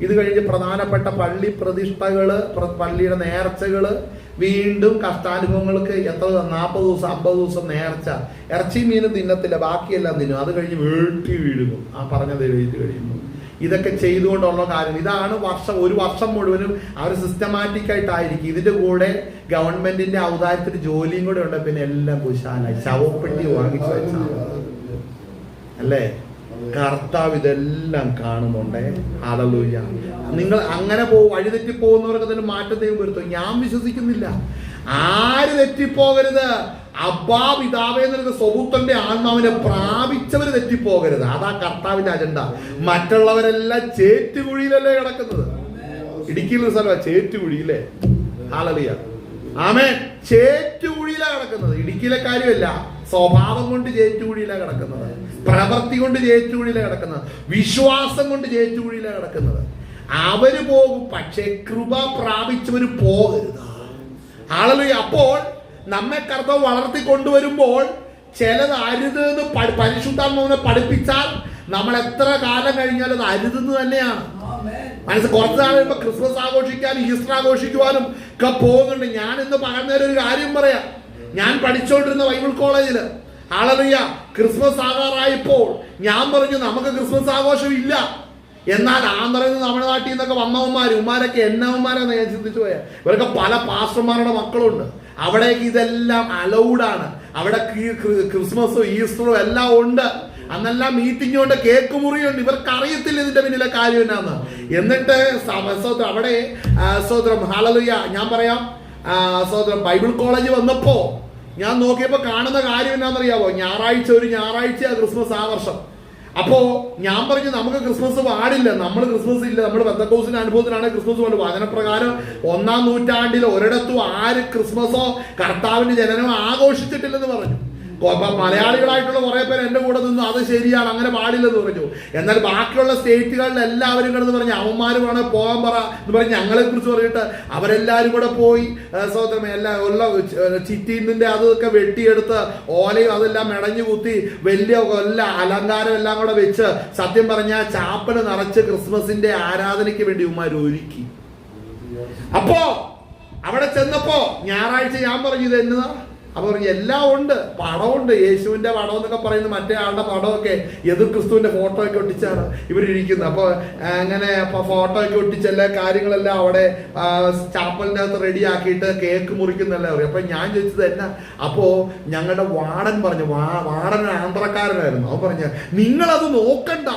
ഇത് കഴിഞ്ഞ് പ്രധാനപ്പെട്ട പള്ളി പ്രതിഷ്ഠകള്, പള്ളിയുടെ നേർച്ചകള്, വീണ്ടും കഷ്ടാനുഭവങ്ങൾക്ക് എത്ര 40 ദിവസം 50 ദിവസം നേർച്ച. ഇറച്ചി മീനും തിന്നത്തില്ല, ബാക്കിയെല്ലാം തിന്നും. അത് കഴിഞ്ഞ് വീഴ്ത്തി വീഴുന്നു ആ പറഞ്ഞത് എഴുതി കഴിയുമ്പോൾ. ഇതൊക്കെ ചെയ്തുകൊണ്ടുള്ള കാര്യം ഇതാണ്. ഒരു വർഷം മുഴുവനും അവർ സിസ്റ്റമാറ്റിക് ആയിട്ടായിരിക്കും. ഇതിന്റെ കൂടെ ഗവൺമെന്റിന്റെ ഔദാര്യത്തിന് ജോലിയും കൂടെ ഉണ്ട്. പിന്നെ എല്ലാം കുശാലായി ശവപ്പെട്ടി വാങ്ങിച്ചു വെച്ചാൽ അല്ലേ? കർത്താവ് ഇതെല്ലാം കാണുന്നുണ്ടേ. ഹല്ലേലൂയ. നിങ്ങൾ അങ്ങനെ വഴിതെറ്റി പോകുന്നവർക്ക് അതിന് മാറ്റം ദൈവം വരുത്തും. ഞാൻ വിശ്വസിക്കുന്നില്ല. ആര് തെറ്റിപ്പോകരുത്? അബ്ബാ പിതാവേ എന്നൊരു സ്വപുത്രന്റെ ആത്മാവിനെ പ്രാപിച്ചവര് തെറ്റിപ്പോകരുത്. അതാ കർത്താവിന്റെ അജണ്ട. മറ്റുള്ളവരെല്ലാം ചേറ്റുകുഴിയിലല്ലേ കിടക്കുന്നത്. ഇടുക്കിയിലൊരു സ്ഥലമാണ് ചേറ്റുകുഴിയില്ലേ? ഹല്ലേലൂയ. ആമേൻ. ചേറ്റുകുഴിയിലാണ് കിടക്കുന്നത്. ഇടുക്കിയിലെ കാര്യമല്ല, സ്വഭാവം കൊണ്ട് ചേറ്റുകുഴിയിലാണ് കിടക്കുന്നത്, പ്രവൃത്തി കൊണ്ട് ചേറ്റുകുഴിയിലാണ് കിടക്കുന്നത്, വിശ്വാസം കൊണ്ട് ചേറ്റുകുഴിയിലാണ് കിടക്കുന്നത്. അവര് പോകും, പക്ഷേ കൃപ പ്രാപിച്ചവര് പോകരുത്. ഹല്ലേലൂയ. അപ്പോൾ നമ്മെ കർത്താവ് വളർത്തി കൊണ്ടുവരുമ്പോൾ ചിലത് അരുത് എന്ന് പരിശുദ്ധാത്മാവിനെ പഠിപ്പിച്ചാൽ നമ്മൾ എത്ര കാലം കഴിഞ്ഞാലും അത് അരുതെന്ന് തന്നെയാണ്. കുറച്ച് നാൾ കഴിയുമ്പോൾ ക്രിസ്മസ് ആഘോഷിക്കാനും ഈസ്റ്റർ ആഘോഷിക്കുവാനും ഒക്കെ പോകുന്നുണ്ട്. ഞാൻ ഇന്ന് പകർന്നൊരു കാര്യം പറയാം. ഞാൻ പഠിച്ചുകൊണ്ടിരുന്ന ബൈബിൾ കോളേജില് ഹല്ലേലൂയ ക്രിസ്മസ് ആകാറായപ്പോൾ ഞാൻ പറഞ്ഞു നമുക്ക് ക്രിസ്മസ് ആഘോഷം ഇല്ല. എന്നാൽ ആന്ധ്രയിൽ നമ്മുടെ നാട്ടിൽ നിന്നൊക്കെ ഉമ്മാരൊക്കെ എന്നവന്മാരാന്ന് ഞാൻ ചിന്തിച്ചു പോയാൽ. ഇവരൊക്കെ പല പാസ്റ്റർമാരുടെ മക്കളുണ്ട്. അവിടേക്ക് ഇതെല്ലാം അലൗഡാണ്. അവിടെ ക്രിസ്മസും ഈസ്റ്ററും എല്ലാം ഉണ്ട്. അന്നെല്ലാം മീറ്റിംഗ് ഉണ്ട്, കേക്ക് മുറിയുണ്ട്. ഇവർക്ക് അറിയത്തില്ല ഇതിന്റെ പിന്നിലെ കാര്യം എന്നാന്ന്. എന്നിട്ട് അവിടെ സഹോദരം ഹല്ലേലൂയ ഞാൻ പറയാം, സഹോദരം ബൈബിൾ കോളേജ് വന്നപ്പോ ഞാൻ നോക്കിയപ്പോ കാണുന്ന കാര്യം എന്നാന്നറിയാവോ? ഒരു ഞായറാഴ്ച ക്രിസ്മസ് ആ വർഷം. അപ്പോ ഞാൻ പറഞ്ഞു നമുക്ക് ക്രിസ്മസ് പാടില്ല, നമ്മൾ ക്രിസ്മസ് ഇല്ല, നമ്മൾ പെന്തക്കോസ്തിന്റെ അനുഭവത്തിലാണ് ക്രിസ്മസ് കൊണ്ട്. വചനപ്രകാരം 1-ാം നൂറ്റാണ്ടിൽ ഒരിടത്തും ആര് ക്രിസ്മസോ കർത്താവിന്റെ ജനനമോ ആഘോഷിച്ചിട്ടില്ലെന്ന് പറഞ്ഞു. മലയാളികളായിട്ടുള്ള കുറെ പേര് എന്റെ കൂടെ നിന്ന് അത് ശരിയാണ്, അങ്ങനെ പാടില്ലെന്ന് പറഞ്ഞു. എന്നാൽ ബാക്കിയുള്ള സ്റ്റേറ്റുകളിൽ എല്ലാവരും കിടന്ന് പറഞ്ഞ് അവന്മാര് വേണേ പോകാൻ പറ എന്ന് പറഞ്ഞ് ഞങ്ങളെ കുറിച്ച് പറഞ്ഞിട്ട് അവരെല്ലാരും കൂടെ പോയി സഹോദരമേ എല്ലാം ഉള്ള ചിറ്റീന്നിന്റെ അതൊക്കെ വെട്ടിയെടുത്ത് ഓലയും അതെല്ലാം മെടഞ്ഞു കുത്തി വലിയ എല്ലാ അലങ്കാരം എല്ലാം കൂടെ വെച്ച് സത്യം പറഞ്ഞ ചാപ്പല് നിറച്ച് ക്രിസ്മസിന്റെ ആരാധനയ്ക്ക് വേണ്ടി ഉമ്മാർ ഒരുക്കി. അപ്പോ അവിടെ ചെന്നപ്പോ ഞായറാഴ്ച ഞാൻ പറഞ്ഞു ഇത് എന്നതാ. അപ്പൊ പറഞ്ഞു എല്ലാം ഉണ്ട്, പടമുണ്ട്, യേശുവിന്റെ പടം എന്നൊക്കെ പറയുന്നത് മറ്റേ ആളുടെ പടമൊക്കെ എതിർ ക്രിസ്തുവിന്റെ ഫോട്ടോ ഒക്കെ ഒട്ടിച്ചാണ് ഇവരിയ്ക്കുന്നത്. അപ്പൊ അങ്ങനെ ഫോട്ടോ ഒക്കെ ഒട്ടിച്ച് എല്ലാ കാര്യങ്ങളെല്ലാം അവിടെ ചാപ്പലിന്റെ അകത്ത് റെഡി ആക്കിയിട്ട് കേക്ക് മുറിക്കുന്നല്ലേ പറയും. അപ്പൊ ഞാൻ ചോദിച്ചത് എന്നാ. അപ്പോ ഞങ്ങളുടെ വാർഡൻ പറഞ്ഞു, വാർഡൻ ആന്ധ്രക്കാരനായിരുന്നു. അവൻ പറഞ്ഞു നിങ്ങളത് നോക്കണ്ട,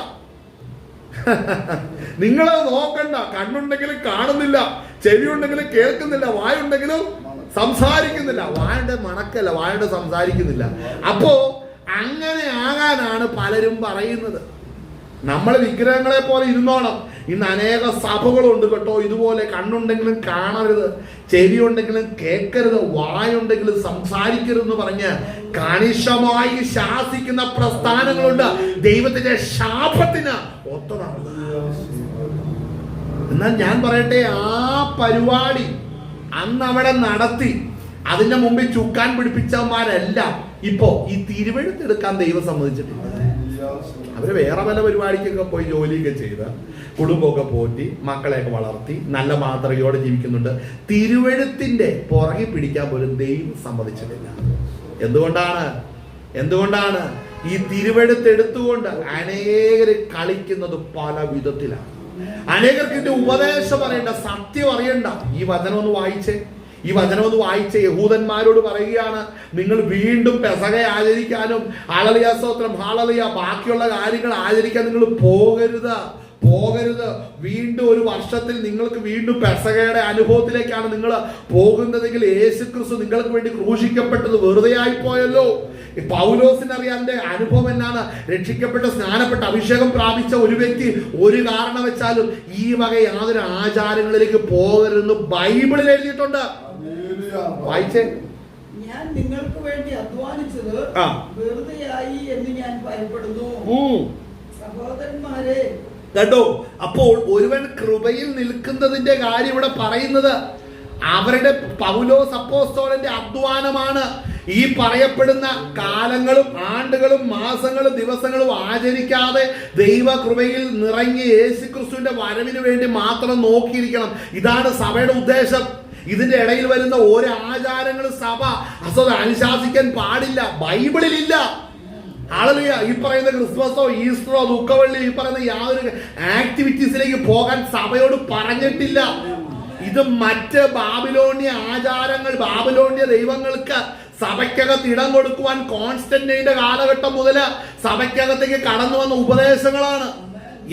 നിങ്ങളത് നോക്കണ്ട, കണ്ണുണ്ടെങ്കിലും കാണുന്നില്ല, ചെവി ഉണ്ടെങ്കിലും കേൾക്കുന്നില്ല, വായുണ്ടെങ്കിലും സംസാരിക്കുന്നില്ല. വായുടെ മണക്കല്ല, വായുടെ സംസാരിക്കുന്നില്ല. അപ്പോ അങ്ങനെ ആകാനാണ് പലരും പറയുന്നത്. നമ്മൾ വിഗ്രഹങ്ങളെ പോലെ ഇരുന്നോണം. ഇന്ന് അനേക സഭകളുണ്ട് കേട്ടോ, ഇതുപോലെ കണ്ണുണ്ടെങ്കിലും കാണരുത്, ചെവി ഉണ്ടെങ്കിലും കേൾക്കരുത്, വായുണ്ടെങ്കിലും സംസാരിക്കരുതെന്ന് പറഞ്ഞ് കണിശമായി ശാസിക്കുന്ന പ്രസ്ഥാനങ്ങളുണ്ട്. ദൈവത്തിന്റെ ശാപത്തിന് ഒത്തതാണ്. എന്നാൽ ഞാൻ പറയട്ടെ, ആ പരിപാടി അന്ന് അവിടെ നടത്തി അതിന്റെ മുമ്പിൽ ചുക്കാൻ പിടിപ്പിച്ചവന്മാരെല്ലാം ഇപ്പോ ഈ തിരുവെഴുത്തെടുക്കാൻ ദൈവം സമ്മതിച്ചിട്ടില്ല. അവര് വേറെ പല പരിപാടിക്കൊക്കെ പോയി ജോലിയൊക്കെ ചെയ്ത് കുടുംബമൊക്കെ പോറ്റി മക്കളെയൊക്കെ വളർത്തി നല്ല മാതൃകയോടെ ജീവിക്കുന്നുണ്ട്. തിരുവെഴുത്തിന്റെ പുറകെ പിടിക്കാൻ പോലും ദൈവം സമ്മതിച്ചിട്ടില്ല. എന്തുകൊണ്ടാണ് ഈ തിരുവെഴുത്തെടുത്തുകൊണ്ട് അനേകര് കളിക്കുന്നത് പല വിധത്തിലാണ്. അനേകർക്ക് ഇതിന്റെ ഉപദേശം അറിയണ്ട, സത്യം അറിയണ്ട. ഈ വചനം ഒന്ന് വായിച്ചേ. യഹൂദന്മാരോട് പറയുകയാണ്, നിങ്ങൾ വീണ്ടും പെസഹ ആചരിക്കാനും ഹല്ലേലൂയ സ്തോത്രം ഹല്ലേലൂയ ബാക്കിയുള്ള കാര്യങ്ങൾ ആചരിക്കാൻ നിങ്ങൾ പോകരുത്. വീണ്ടും ഒരു വർഷത്തിൽ നിങ്ങൾക്ക് വീണ്ടും പെസഹയുടെ അനുഭവത്തിലേക്കാണ് നിങ്ങൾ പോകുന്നതെങ്കിൽ യേശുക്രിസ്തു നിങ്ങൾക്ക് വേണ്ടി ക്രൂശിക്കപ്പെട്ടത് വെറുതെ ആയിപ്പോയല്ലോ. പൗലോസിനറിയാന്റെ അനുഭവം എന്നാണ്. രക്ഷിക്കപ്പെട്ട സ്നാനപ്പെട്ട അഭിഷേകം പ്രാപിച്ച ഒരു വ്യക്തി ഒരു കാരണവശാലും ഈ വക യാതൊരു ആചാരങ്ങളിലേക്ക് പോകരുതെന്ന് ബൈബിളിൽ എഴുതിയിട്ടുണ്ട്. വായിച്ചേ. ഞാൻ നിങ്ങൾക്ക് വേണ്ടി അധ്വാനിച്ചത് വെറുതെയായി എന്ന് ഞാൻ ഭയപ്പെടുന്നു. സഹോദരന്മാരെ കേട്ടോ, അപ്പോൾ ഒരുവൻ കൃപയിൽ നിൽക്കുന്നതിന്റെ കാര്യം ഇവിടെ പറയുന്നത് അവരുടെ പൗലോസ് അപ്പോസ്തലന്റെ അധ്വാനമാണ്. ഈ പറയപ്പെടുന്ന കാലങ്ങളും ആണ്ടുകളും മാസങ്ങളും ദിവസങ്ങളും ആചരിക്കാതെ ദൈവകൃപയിൽ നിറഞ്ഞ് യേശുക്രിസ്തുവിന്റെ വരവിന് വേണ്ടി മാത്രം നോക്കിയിരിക്കണം. ഇതാണ് സഭയുടെ ഉദ്ദേശം. ഇതിന്റെ ഇടയിൽ വരുന്ന ഓരോ ആചാരങ്ങളും സഭ അനുശാസിക്കാൻ പാടില്ല, ബൈബിളിലില്ല. ഹല്ലേലൂയ. ഈ പറയുന്ന ക്രിസ്മസോ ഈസ്റ്ററോ ദുഃഖവെള്ളി ഈ പറയുന്ന യാതൊരു ആക്ടിവിറ്റീസിലേക്ക് പോകാൻ സഭയോട് പറഞ്ഞിട്ടില്ല. ഇത് മറ്റ് ബാബിലോണിയ ആചാരങ്ങൾ, ബാബിലോണിയ ദൈവങ്ങൾക്ക് സഭയ്ക്കകത്ത് ഇടം കൊടുക്കുവാൻ കോൺസ്റ്റന്റൈന്റെ കാലഘട്ടം മുതൽ സഭയ്ക്കകത്തേക്ക് കടന്നു വന്ന ഉപദേശങ്ങളാണ്.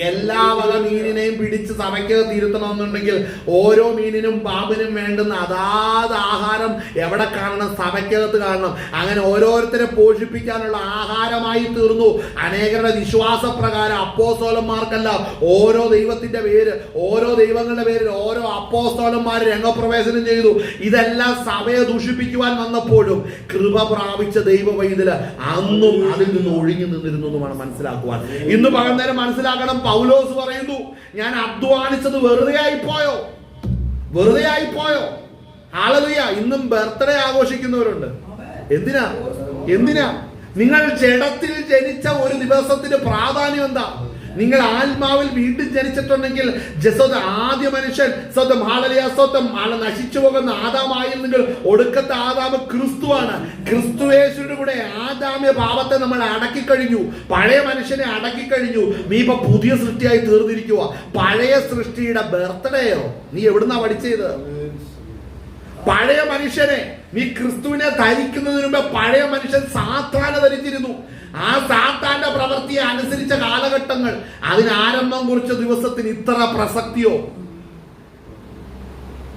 എല്ലാ വക മീനിനെയും പിടിച്ച് സഭയ്ക്കകത്ത് ഇരുത്തണമെന്നുണ്ടെങ്കിൽ ഓരോ മീനിനും പാമ്പിനും വേണ്ടുന്ന അതാത് ആഹാരം എവിടെ കാണണം? സഭയ്ക്കകത്ത് കാണണം. അങ്ങനെ ഓരോരുത്തരെ പോഷിപ്പിക്കാനുള്ള ആഹാരമായി തീർന്നു. അനേകരുടെ വിശ്വാസപ്രകാരം അപ്പോസ്തലന്മാർക്കെല്ലാം ഓരോ ദൈവത്തിന്റെ പേര്, ഓരോ ദൈവങ്ങളുടെ പേരിൽ ഓരോ അപ്പോസ്തലന്മാർ രംഗപ്രവേശനം ചെയ്തു. ഇതെല്ലാം സഭയെ ദൂഷിപ്പിക്കുവാൻ വന്നപ്പോഴും കൃപ പ്രാപിച്ച ദൈവവൈതല് അന്നും അതിൽ നിന്ന് ഒഴിഞ്ഞു നിന്നിരുന്നു എന്ന് വേണം മനസ്സിലാക്കുവാൻ. ഇന്ന് പകർന്നേരം മനസ്സിലാക്കണം. പൗലോസ് പറയുന്നു, ഞാൻ അധ്വാനിച്ചത് വെറുതെ ആയിപ്പോയോ? ഹല്ലേലൂയ. ഇന്നും ബർത്ത്ഡേ ആഘോഷിക്കുന്നവരുണ്ട്. എന്തിനാ? നിങ്ങൾ ജഡത്തിൽ ജനിച്ച ഒരു ദിവസത്തിന് പ്രാധാന്യം എന്താ? നിങ്ങൾ ആത്മാവിൽ വീണ്ടും ജനിച്ചിട്ടുണ്ടെങ്കിൽ ആദ്യ മനുഷ്യൻ സ്വന്തം നശിച്ചു പോകുന്ന ആദാമായി നിങ്ങൾ ഒടുക്കത്തെ ആദാമ് ക്രിസ്തുവാണ്. ക്രിസ്തുയേശുവിന്റെ കൂടെ ആദാമ്യ പാപത്തെ നമ്മൾ അടക്കി കഴിഞ്ഞു, പഴയ മനുഷ്യനെ അടക്കി കഴിഞ്ഞു. നീ ഇപ്പൊ പുതിയ സൃഷ്ടിയായി തീർന്നിരിക്കുക. പഴയ സൃഷ്ടിയുടെ ബർത്ത്ഡേയോ നീ എവിടുന്നാ പഠിച്ചത്? പഴയ മനുഷ്യനെ നീ ക്രിസ്തുവിനെ ധരിക്കുന്നതിന് മുമ്പ് പഴയ മനുഷ്യൻ സാത്താനെ ധരിച്ചിരുന്നു. ആ സാത്താന്റെ പ്രവൃത്തിയെ അനുസരിച്ച കാലഘട്ടങ്ങൾ, അതിന് ആരംഭം കുറിച്ച ദിവസത്തിന് ഇത്ര പ്രസക്തിയോ?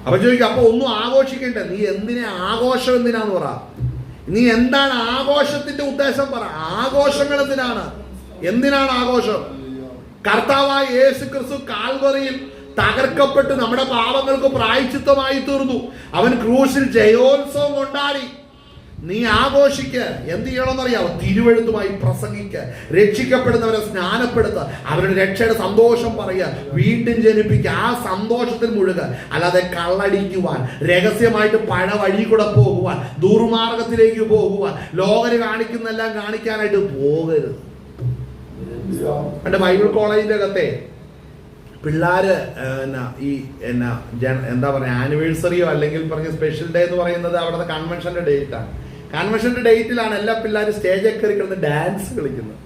അപ്പൊ ചോദിക്കും, അപ്പൊ ഒന്നും ആഘോഷിക്കണ്ടേ? നീ ആഘോഷം എന്തിനാന്ന് പറ. നീ എന്താണ് ആഘോഷത്തിന്റെ ഉദ്ദേശം പറ. ആഘോഷങ്ങൾ എന്തിനാണ് ആഘോഷം? കർത്താവായ യേശു ക്രിസ്തു കാൽവറിയിൽ തകർക്കപ്പെട്ട് നമ്മുടെ പാപങ്ങൾക്ക് പ്രായശ്ചിത്തമായി തീർന്നു. അവൻ ക്രൂശിൽ ജയോത്സവം കൊണ്ടാടി. നീ ആഘോഷിക്ക്. എന്ത് ചെയ്യണമെന്നറിയാമോ? തിരുവെഴുത്തുമായി പ്രസംഗിക്ക്, രക്ഷിക്കപ്പെടുന്നവരെ സ്നാനപ്പെടുത്തുക, അവരുടെ രക്ഷയുടെ സന്തോഷം പറയുക, വീണ്ടും ജനിപ്പിക്കുക, ആ സന്തോഷത്തിൽ മുഴുകുക. അല്ലാതെ കള്ളടിക്കുവാൻ, രഹസ്യമായിട്ട് പഴ വഴി കൂടെ പോകുവാൻ, ദുർമാർഗത്തിലേക്ക് പോകുവാൻ, ലോകര് കാണിക്കുന്നെല്ലാം കാണിക്കാനായിട്ട് പോകരുത്. എൻ്റെ ബൈബിൾ കോളേജിന്റെ അകത്തെ പിള്ളേര് എന്താ പറയുക, ആനിവേഴ്സറിയോ അല്ലെങ്കിൽ പറഞ്ഞ സ്പെഷ്യൽ ഡേ എന്ന് പറയുന്നത് അവിടുത്തെ കൺവെൻഷന്റെ ഡേറ്റാണ്. കൺവെൻഷന്റെ ഡേറ്റിലാണ് എല്ലാ പിള്ളേരും സ്റ്റേജിൽ കയറി കിടന്ന് ഡാൻസ് കളിക്കുന്നത്.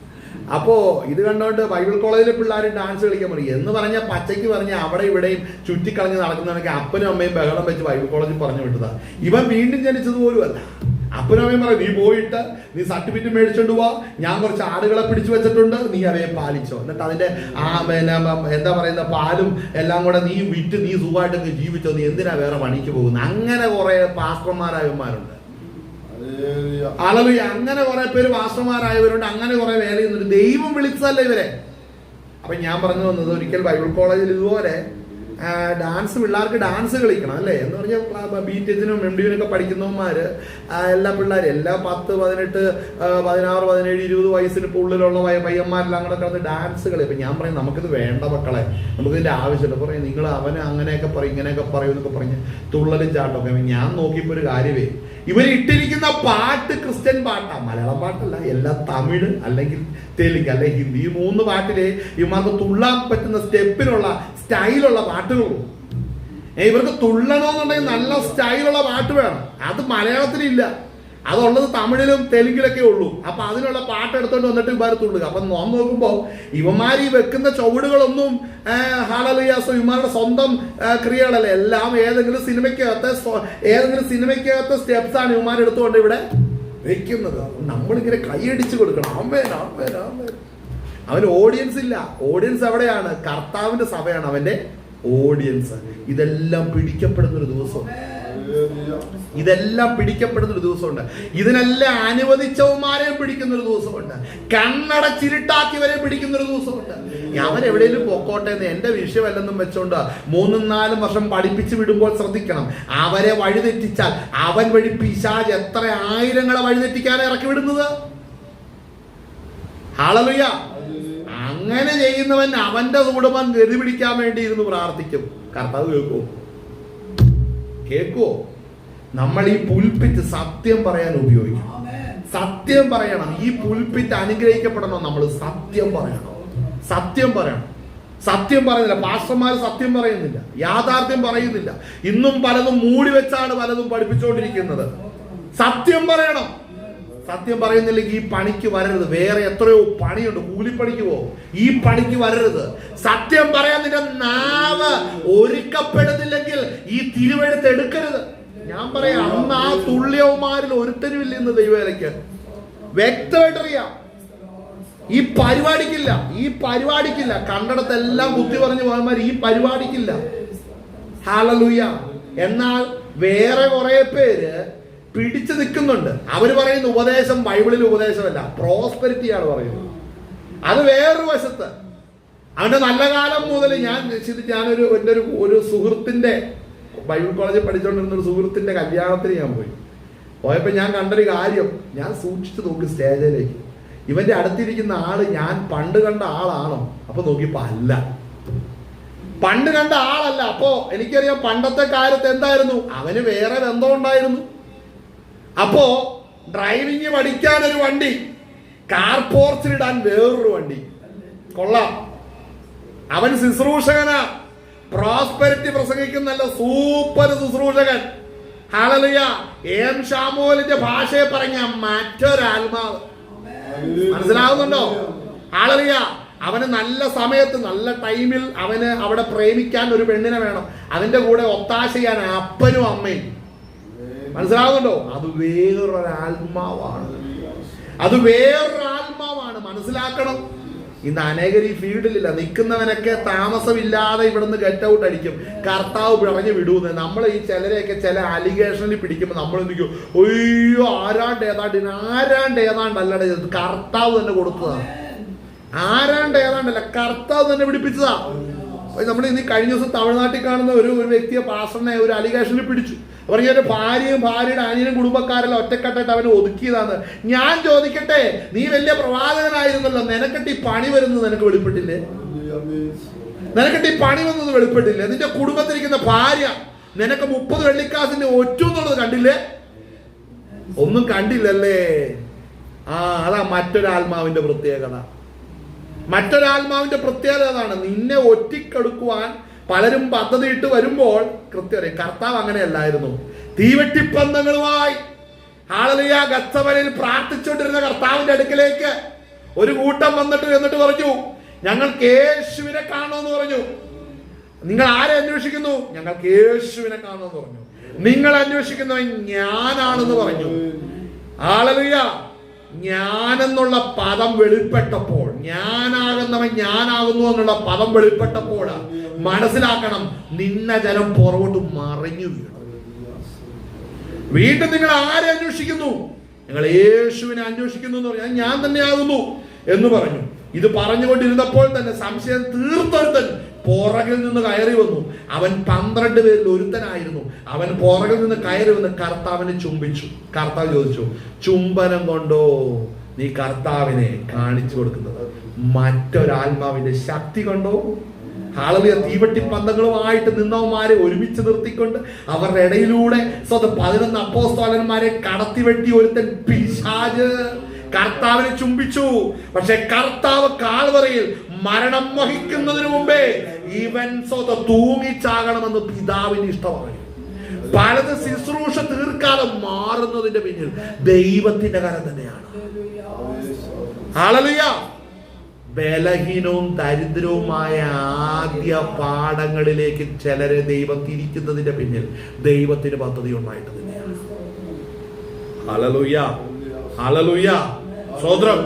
അപ്പോൾ ഇത് കണ്ടുകൊണ്ട് ബൈബിൾ കോളേജിലെ പിള്ളേർ ഡാൻസ് കളിക്കാൻ പറയും എന്ന് പറഞ്ഞാൽ പച്ചയ്ക്ക് പറഞ്ഞാൽ അവിടെ ഇവിടെയും ചുറ്റിക്കളഞ്ഞ് നടക്കുന്നവനൊക്കെ അപ്പനും അമ്മയും ബഹളം വെച്ച് ബൈബിൾ കോളേജിൽ പറഞ്ഞു വിട്ടതാ. ഇവൻ വീണ്ടും ജനിച്ചതുപോലുമല്ല. അപ്പനും അമ്മയും പറയും, നീ പോയിട്ട് നീ സർട്ടിഫിക്കറ്റ് മേടിച്ചോണ്ട് പോവാ, ഞാൻ കുറച്ച് ആടുകളെ പിടിച്ചു വെച്ചിട്ടുണ്ട്, നീ അവയെ പാലിച്ചോ, എന്നിട്ട് അതിന്റെ എന്താ പറയുന്ന പാലും എല്ലാം കൂടെ നീ വിറ്റ് നീ സുഖമായിട്ടൊക്കെ ജീവിച്ചോ, നീ എന്തിനാ വേറെ പണിക്ക് പോകുന്നത്? അങ്ങനെ കുറെ പാസ്റ്റർമാരായവന്മാരുണ്ട്. ഹല്ലേലൂയ. അങ്ങനെ കുറെ പേര് പാസ്റ്റർമാരായവരുണ്ട്. അങ്ങനെ കുറെ വേല ചെയ്യുന്നുണ്ട്. ദൈവം വിളിച്ചതല്ല ഇവരെ. അപ്പൊ ഞാൻ പറഞ്ഞു വന്നത്, ഒരിക്കൽ ബൈബിൾ കോളേജിൽ ഇതുപോലെ ഡാൻസ്, പിള്ളേർക്ക് ഡാൻസ് കളിക്കണം അല്ലേ എന്ന് പറഞ്ഞാൽ ബിടെക്കിനും MDiനും പഠിക്കുന്നവന്മാര് എല്ലാ പിള്ളേരും എല്ലാ 10, 18, 16, 17, 20 വയസ്സിന് ഉള്ളിലുള്ള പയ്യന്മാരെല്ലാം കൂടെ കിടന്ന് ഡാൻസ് കളി. അപ്പൊ ഞാൻ പറയും, നമുക്കിത് വേണ്ട മക്കളെ, നമുക്കിതിന്റെ ആവശ്യമില്ല. പറയും, നിങ്ങൾ അവന് അങ്ങനെയൊക്കെ പറയും ഇങ്ങനെയൊക്കെ പറയും എന്നൊക്കെ പറഞ്ഞ് തുള്ളലും ചാട്ടമൊക്കെ. ഞാൻ നോക്കിയപ്പോ ഒരു കാര്യമേ, ഇവർ ഇട്ടിരിക്കുന്ന പാട്ട് ക്രിസ്ത്യൻ പാട്ടാ, മലയാളം പാട്ടല്ല, എല്ലാം തമിഴ് അല്ലെങ്കിൽ തെലുങ്ക് അല്ലെ ഹിന്ദി. ഈ 3 പാട്ടില് ഇവർക്ക് തുള്ളാൻ പറ്റുന്ന സ്റ്റെപ്പിലുള്ള സ്റ്റൈലുള്ള പാട്ടുകളും. ഇവർക്ക് തുള്ളണമെന്നുണ്ടെങ്കിൽ നല്ല സ്റ്റൈലുള്ള പാട്ട് വേണം. അത് മലയാളത്തിലില്ല, അതുള്ളത് തമിഴിലും തെലുങ്കിലൊക്കെ ഉള്ളൂ. അപ്പൊ അതിനുള്ള പാട്ട് എടുത്തോണ്ട് വന്നിട്ട് ഇവർ തുള്ളുക. അപ്പൊ നോക്കുമ്പോ ഇവന്മാർ ഈ വെക്കുന്ന ചുവടുകളൊന്നും ഹല്ലേലൂയാസോ ഇവന്മാരുടെ സ്വന്തം ക്രിയകളല്ല, എല്ലാം ഏതെങ്കിലും സിനിമയ്ക്കകത്തെ സ്റ്റെപ്സ് ആണ് ഇവന്മാർ എടുത്തുകൊണ്ട് ഇവിടെ വെക്കുന്നത്. നമ്മളിങ്ങനെ കൈയടിച്ചു കൊടുക്കണം. ആമേൻ ആമേൻ ആമേൻ. അവന് ഓഡിയൻസ് ഇല്ല. ഓഡിയൻസ് എവിടെയാണ്? കർത്താവിന്റെ സഭയാണ് അവന്റെ ഓഡിയൻസ്. ഇതെല്ലാം പിടിക്കപ്പെടുന്ന ഒരു ദിവസമുണ്ട്. ഇതെല്ലാം പിടിക്കപ്പെടുന്ന ഒരു ദിവസമുണ്ട്. ഇതിനെല്ലാം അനുവദിച്ചവന്മാരെ പിടിക്കുന്ന ഒരു ദിവസമുണ്ട്. കണ്ണടച്ചിരുട്ടാക്കിയവരെ പിടിക്കുന്ന ഒരു ദിവസമുണ്ട്. അവൻ എവിടെയെങ്കിലും പൊക്കോട്ടെ എന്ന് എന്റെ വിഷയമല്ലെന്നും വെച്ചോണ്ട് 3-4 വർഷം പഠിപ്പിച്ച് വിടുമ്പോൾ ശ്രദ്ധിക്കണം. അവരെ വഴിതെറ്റിച്ചാൽ അവൻ വഴി പിശാച് എത്ര ആയിരങ്ങളെ വഴിതെറ്റിക്കാനെ ഇറക്കി വിടുന്നത്. ഹല്ലേലൂയ. അങ്ങനെ ചെയ്യുന്നവൻ അവന്റെ കുടുംബം ഗതി പിടിക്കാൻ വേണ്ടി ഇരുന്ന് പ്രാർത്ഥിക്കും. കർത്താവ് കേൾക്കുവോ? നമ്മൾ ഈ പുൽപ്പിറ്റ് സത്യം പറയാൻ ഉപയോഗിക്കും. സത്യം പറയണം. ഈ പുൽപ്പിറ്റ് അനുഗ്രഹിക്കപ്പെടണം. നമ്മൾ സത്യം പറയണം. സത്യം പറയണം. സത്യം പറയുന്നില്ല. പാസ്റ്റർമാർ സത്യം പറയുന്നില്ല, യാഥാർത്ഥ്യം പറയുന്നില്ല. ഇന്നും പലതും മൂടി വെച്ചാണ് പലതും പഠിപ്പിച്ചുകൊണ്ടിരിക്കുന്നത്. സത്യം പറയണം. സത്യം പറയുന്നില്ലെങ്കിൽ ഈ പണിക്ക് വരരുത്. വേറെ എത്രയോ പണിയുണ്ട്. കൂലിപ്പണിക്ക് പോകും. ഈ പണിക്ക് വരരുത്. സത്യം പറയാൻ നിന്റെ നാവ് ഒരുക്കപ്പെടുന്നില്ലെങ്കിൽ ഈ തിരുവെഴുത്ത് എടുക്കരുത്. ഞാൻ പറയാം, അന്ന് ആ തുള്ളിയവന്മാരിൽ ഒരുത്തനുമില്ല ഇന്ന് ദൈവവേലയ്ക്ക്. വ്യക്തമായിട്ടറിയാം. ഈ പരിപാടിക്കില്ല. കണ്ടിടത്തെല്ലാം കുത്തി പറഞ്ഞു പോയമാർ ഈ പരിപാടിക്കില്ല. ഹല്ലേലൂയ. എന്നാൽ വേറെ കുറെ പേര് പിടിച്ചു നിൽക്കുന്നുണ്ട്. അവര് പറയുന്ന ഉപദേശം ബൈബിളിൽ ഉപദേശമല്ല, പ്രോസ്പെരിറ്റിയാണ് പറയുന്നത്. അത് വേറൊരു വശത്ത്. അവന്റെ നല്ല കാലം മുതൽ ഒരു സുഹൃത്തിന്റെ, ബൈബിൾ കോളേജിൽ പഠിച്ചുകൊണ്ടിരുന്ന ഒരു സുഹൃത്തിന്റെ കല്യാണത്തിന് ഞാൻ പോയപ്പോ ഞാൻ കണ്ടൊരു കാര്യം, ഞാൻ സൂക്ഷിച്ചു നോക്കി സ്റ്റേജിലേക്ക്. ഇവന്റെ അടുത്തിരിക്കുന്ന ആള് ഞാൻ പണ്ട് കണ്ട ആളാണോ? അപ്പൊ നോക്കിയപ്പോ അല്ല, പണ്ട് കണ്ട ആളല്ല. അപ്പോ എനിക്കറിയാം പണ്ടത്തെ കാലത്ത് എന്തായിരുന്നു, അവന് വേറെ ബന്ധം ഉണ്ടായിരുന്നു. അപ്പോ ഡ്രൈവിംഗ് പഠിക്കാൻ ഒരു വണ്ടി, കാർ പോർച്ചിലിടാൻ വേറൊരു വണ്ടി. കൊള്ളാം. അവൻ ശുശ്രൂഷകനാ, പ്രോസ്പെരിറ്റി പ്രസംഗിക്കുന്നല്ല, സൂപ്പർ ശുശ്രൂഷകൻ. ഹല്ലേലൂയ. എം ശാമൂലിന്റെ ഭാഷയെ പറഞ്ഞ മറ്റൊരാത്മാവ്. മനസ്സിലാവുന്നുണ്ടോ? ഹല്ലേലൂയ. അവന് നല്ല സമയത്ത് നല്ല ടൈമിൽ അവന് അവിടെ പ്രേമിക്കാൻ ഒരു പെണ്ണിനെ വേണം. അതിന്റെ കൂടെ ഒത്താശ ചെയ്യാൻ അപ്പനും അമ്മയും. മനസ്സിലാവുന്നുണ്ടോ? അത് വേറൊരാത്മാവാണ്. മനസ്സിലാക്കണം. ഇന്ന് അനേകർ ഈ ഫീൽഡിലില്ല. നിൽക്കുന്നവനൊക്കെ താമസമില്ലാതെ ഇവിടുന്ന് ഗെറ്റ് ഔട്ട് അടിക്കും. കർത്താവ് പറഞ്ഞു വിടുന്നത്. നമ്മൾ ഈ ചിലരെയൊക്കെ ചില അലിഗേഷനിൽ പിടിക്കുമ്പോൾ നമ്മൾ എന്തിക്കും, ഒയ്യോ ആരാണ്ട് ഏതാണ്ടല്ലട, കർത്താവ് തന്നെ കൊടുത്തതാണ്. കർത്താവ് തന്നെ പിടിപ്പിച്ചതാ. നമ്മൾ ഇന്ന് കഴിഞ്ഞ ദിവസം തമിഴ്നാട്ടിൽ കാണുന്ന ഒരു വ്യക്തിയെ, പാസ്റ്ററിനെ ഒരു അലിഗേഷനിൽ പിടിച്ചു. പറഞ്ഞ ഭാര്യയുടെ അനിയനും കുടുംബക്കാരെല്ലാം ഒറ്റക്കെട്ടായിട്ട് അവനെ ഒതുക്കിയതാണ്. ഞാൻ ചോദിക്കട്ടെ, നീ വലിയ പ്രവാചകനായിരുന്നല്ലോ, നിനക്കിട്ട് ഈ പണി വരുന്നത് നിനക്ക് വെളിപ്പെട്ടില്ലേ? നിനക്കിട്ട് ഈ പണി വന്നത് വെളിപ്പെട്ടില്ലേ? നിന്റെ കുടുംബത്തിരിക്കുന്ന ഭാര്യ നിനക്ക് 30 വെള്ളിക്കാശിന്റെ ഒറ്റുന്നുള്ളത് കണ്ടില്ലേ? ഒന്നും കണ്ടില്ലല്ലേ? അതാ മറ്റൊരാത്മാവിന്റെ പ്രത്യേകത. മറ്റൊരാത്മാവിന്റെ പ്രത്യേകത അതാണ്. നിന്നെ ഒറ്റിക്കെടുക്കുവാൻ പലരും പദ്ധതിയിട്ട് വരുമ്പോൾ കൃത്യം കർത്താവ് അങ്ങനെയല്ലായിരുന്നു. തീവെട്ടിപ്പന്തങ്ങളുമായി ഹല്ലേലൂയ ഗത്സമനയിൽ പ്രാർത്ഥിച്ചുകൊണ്ടിരുന്ന കർത്താവിന്റെ അടുക്കലേക്ക് ഒരു കൂട്ടം എന്നിട്ട് പറഞ്ഞു, ഞങ്ങൾക്ക് യേശുവിനെ കാണണമെന്ന് പറഞ്ഞു. നിങ്ങൾ ആരെ അന്വേഷിക്കുന്നു? ഞങ്ങൾക്ക് യേശുവിനെ കാണണമെന്ന് പറഞ്ഞു. നിങ്ങൾ അന്വേഷിക്കുന്നവൻ ഞാനാണെന്ന് പറഞ്ഞു. ഹല്ലേലൂയ. ഞാനെന്നുള്ള പദം വെളിപ്പെട്ടപ്പോൾ, ഞാനാകുന്നവൻ ഞാനാകുന്നു എന്നുള്ള പദം വെളിപ്പെട്ടപ്പോൾ മനസ്സിലാക്കണം, നിന്ന ജനം പുറകോട്ട് മറിഞ്ഞു വീണു. വീണ്ടും നിങ്ങൾ ആരെ അന്വേഷിക്കുന്നു? നിങ്ങൾ യേശുവിനെ അന്വേഷിക്കുന്നു എന്ന് പറഞ്ഞാൽ ഞാൻ തന്നെയാകുന്നു എന്ന് പറഞ്ഞു. ഇത് പറഞ്ഞുകൊണ്ടിരുന്നപ്പോൾ തന്നെ സംശയം തീർത്തൊരുത്തൻ പുറകിൽ നിന്ന് കയറി വന്നു. അവൻ 12 പേരിൽ ഒരുത്തനായിരുന്നു. അവൻ പുറകിൽ നിന്ന് കയറി വന്ന് കർത്താവിനെ ചുംബിച്ചു. കർത്താവ് ചോദിച്ചു, ചുംബനം കൊണ്ടോ നീ കർത്താവിനെ കാണിച്ചു കൊടുക്കുന്നത് മറ്റൊരാത്മാവിന്റെ ശക്തി കൊണ്ടോ? ഹല്ലേലൂയ. തീവെട്ടിപ്പന്തങ്ങളുമായിട്ട് നിന്നവന്മാരെ ഒരുമിച്ച് നിർത്തിക്കൊണ്ട് അവരുടെ ഇടയിലൂടെ 11 അപ്പോസ്തലന്മാരെ കടത്തിവെട്ടി ഒരുത്തൻ പിശാച് കർത്താവിനെ ചുംബിച്ചു. പക്ഷെ കർത്താവ് കാൽവറിയിൽ മരണം വഹിക്കുന്നതിന് മുമ്പേ ഇവൻ തൂങ്ങിച്ചാകണമെന്ന് പിതാവിന് ഇഷ്ടമായി. പലത് ശുശ്രൂഷ തീർക്കാതെ മാറുന്നതിന്റെ പിന്നിൽ ദൈവത്തിന്റെ കരം തന്നെയാണ്. ഹല്ലേലൂയ. ബലഹീനവും ദരിദ്രവുമായ ആദ്യ പാഠങ്ങളിലേക്ക് ചിലരെ ദൈവം തിരിക്കുന്നതിന്റെ പിന്നിൽ ദൈവത്തിന് പദ്ധതി ഉണ്ടായിട്ട് തന്നെയാണ്. ഹല്ലേലൂയ. ഹല്ലേലൂയ. സ്തോത്രം.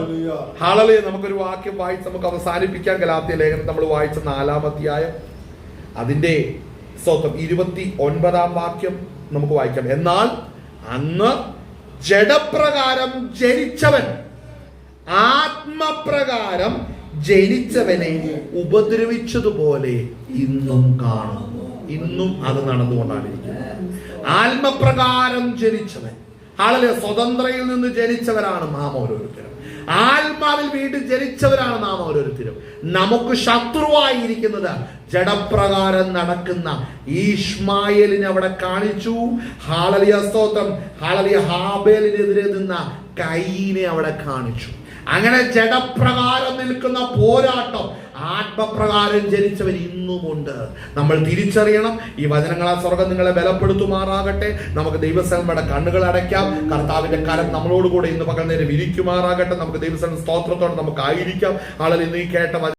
ഹല്ലേലൂയ. നമുക്കൊരു വാക്യം വായിച്ച് നമുക്ക് അവസാനിപ്പിക്കാൻ. ഗലാത്യ ലേഖനം നമ്മൾ വായിച്ച 4-ാം അധ്യായം അതിന്റെ 29-ാം വാക്യം നമുക്ക് വായിക്കാം. എന്നാൽ അന്ന് ജഡപ്രകാരം ജനിച്ചവൻ ആത്മപ്രകാരം ജനിച്ചവനെ ഉപദ്രവിച്ചതുപോലെ ഇന്നും കാണുന്നു. ഇന്നും അത് നടന്നുകൊണ്ടാണ് ഇരിക്കുന്നത്. ആത്മപ്രകാരം ജനിച്ചവൻ, ആളല്ലേ, സ്വതന്ത്രയിൽ നിന്ന് ജനിച്ചവരാണ് നാം ഓരോരുത്തരും. ആത്മാവിൽ വീണ്ടും ജനിച്ചവരാണ് നാം ഓരോരുത്തരും. നമുക്ക് ശത്രുവായിരിക്കുന്നത് ജഡപ്രകാരം നടക്കുന്ന ഈശ്മായേലിനെ അവിടെ കാണിച്ചു. ഹല്ലേലൂയ. സ്തോത്രം. ഹല്ലേലൂയ. ഹാബേലിനെതിരെ നിന്ന കയീനെ അവിടെ കാണിച്ചു. അങ്ങനെ ജഡപ്രകാരം നിൽക്കുന്ന പോരാട്ടം ആത്മപ്രകാരം ജനിച്ചവൻ ഇന്നുമുണ്ട്. നമ്മൾ തിരിച്ചറിയണം. ഈ വചനങ്ങളാൽ സ്വർഗം നിങ്ങളെ ബലപ്പെടുത്തുമാറാകട്ടെ. നമുക്ക് ദൈവസേനയുടെ കണ്ണുകൾ അടയ്ക്കാം. കർത്താവിന്റെ കരം നമ്മളോടുകൂടെ ഇന്ന് പകൽ നേരം ഇരിക്കുമാറാകട്ടെ. നമുക്ക് ദൈവസേന സ്തോത്രത്തോടെ നമുക്ക് ആയിരിക്കാം. ആളുകൾ ഇന്ന് ഈ കേട്ട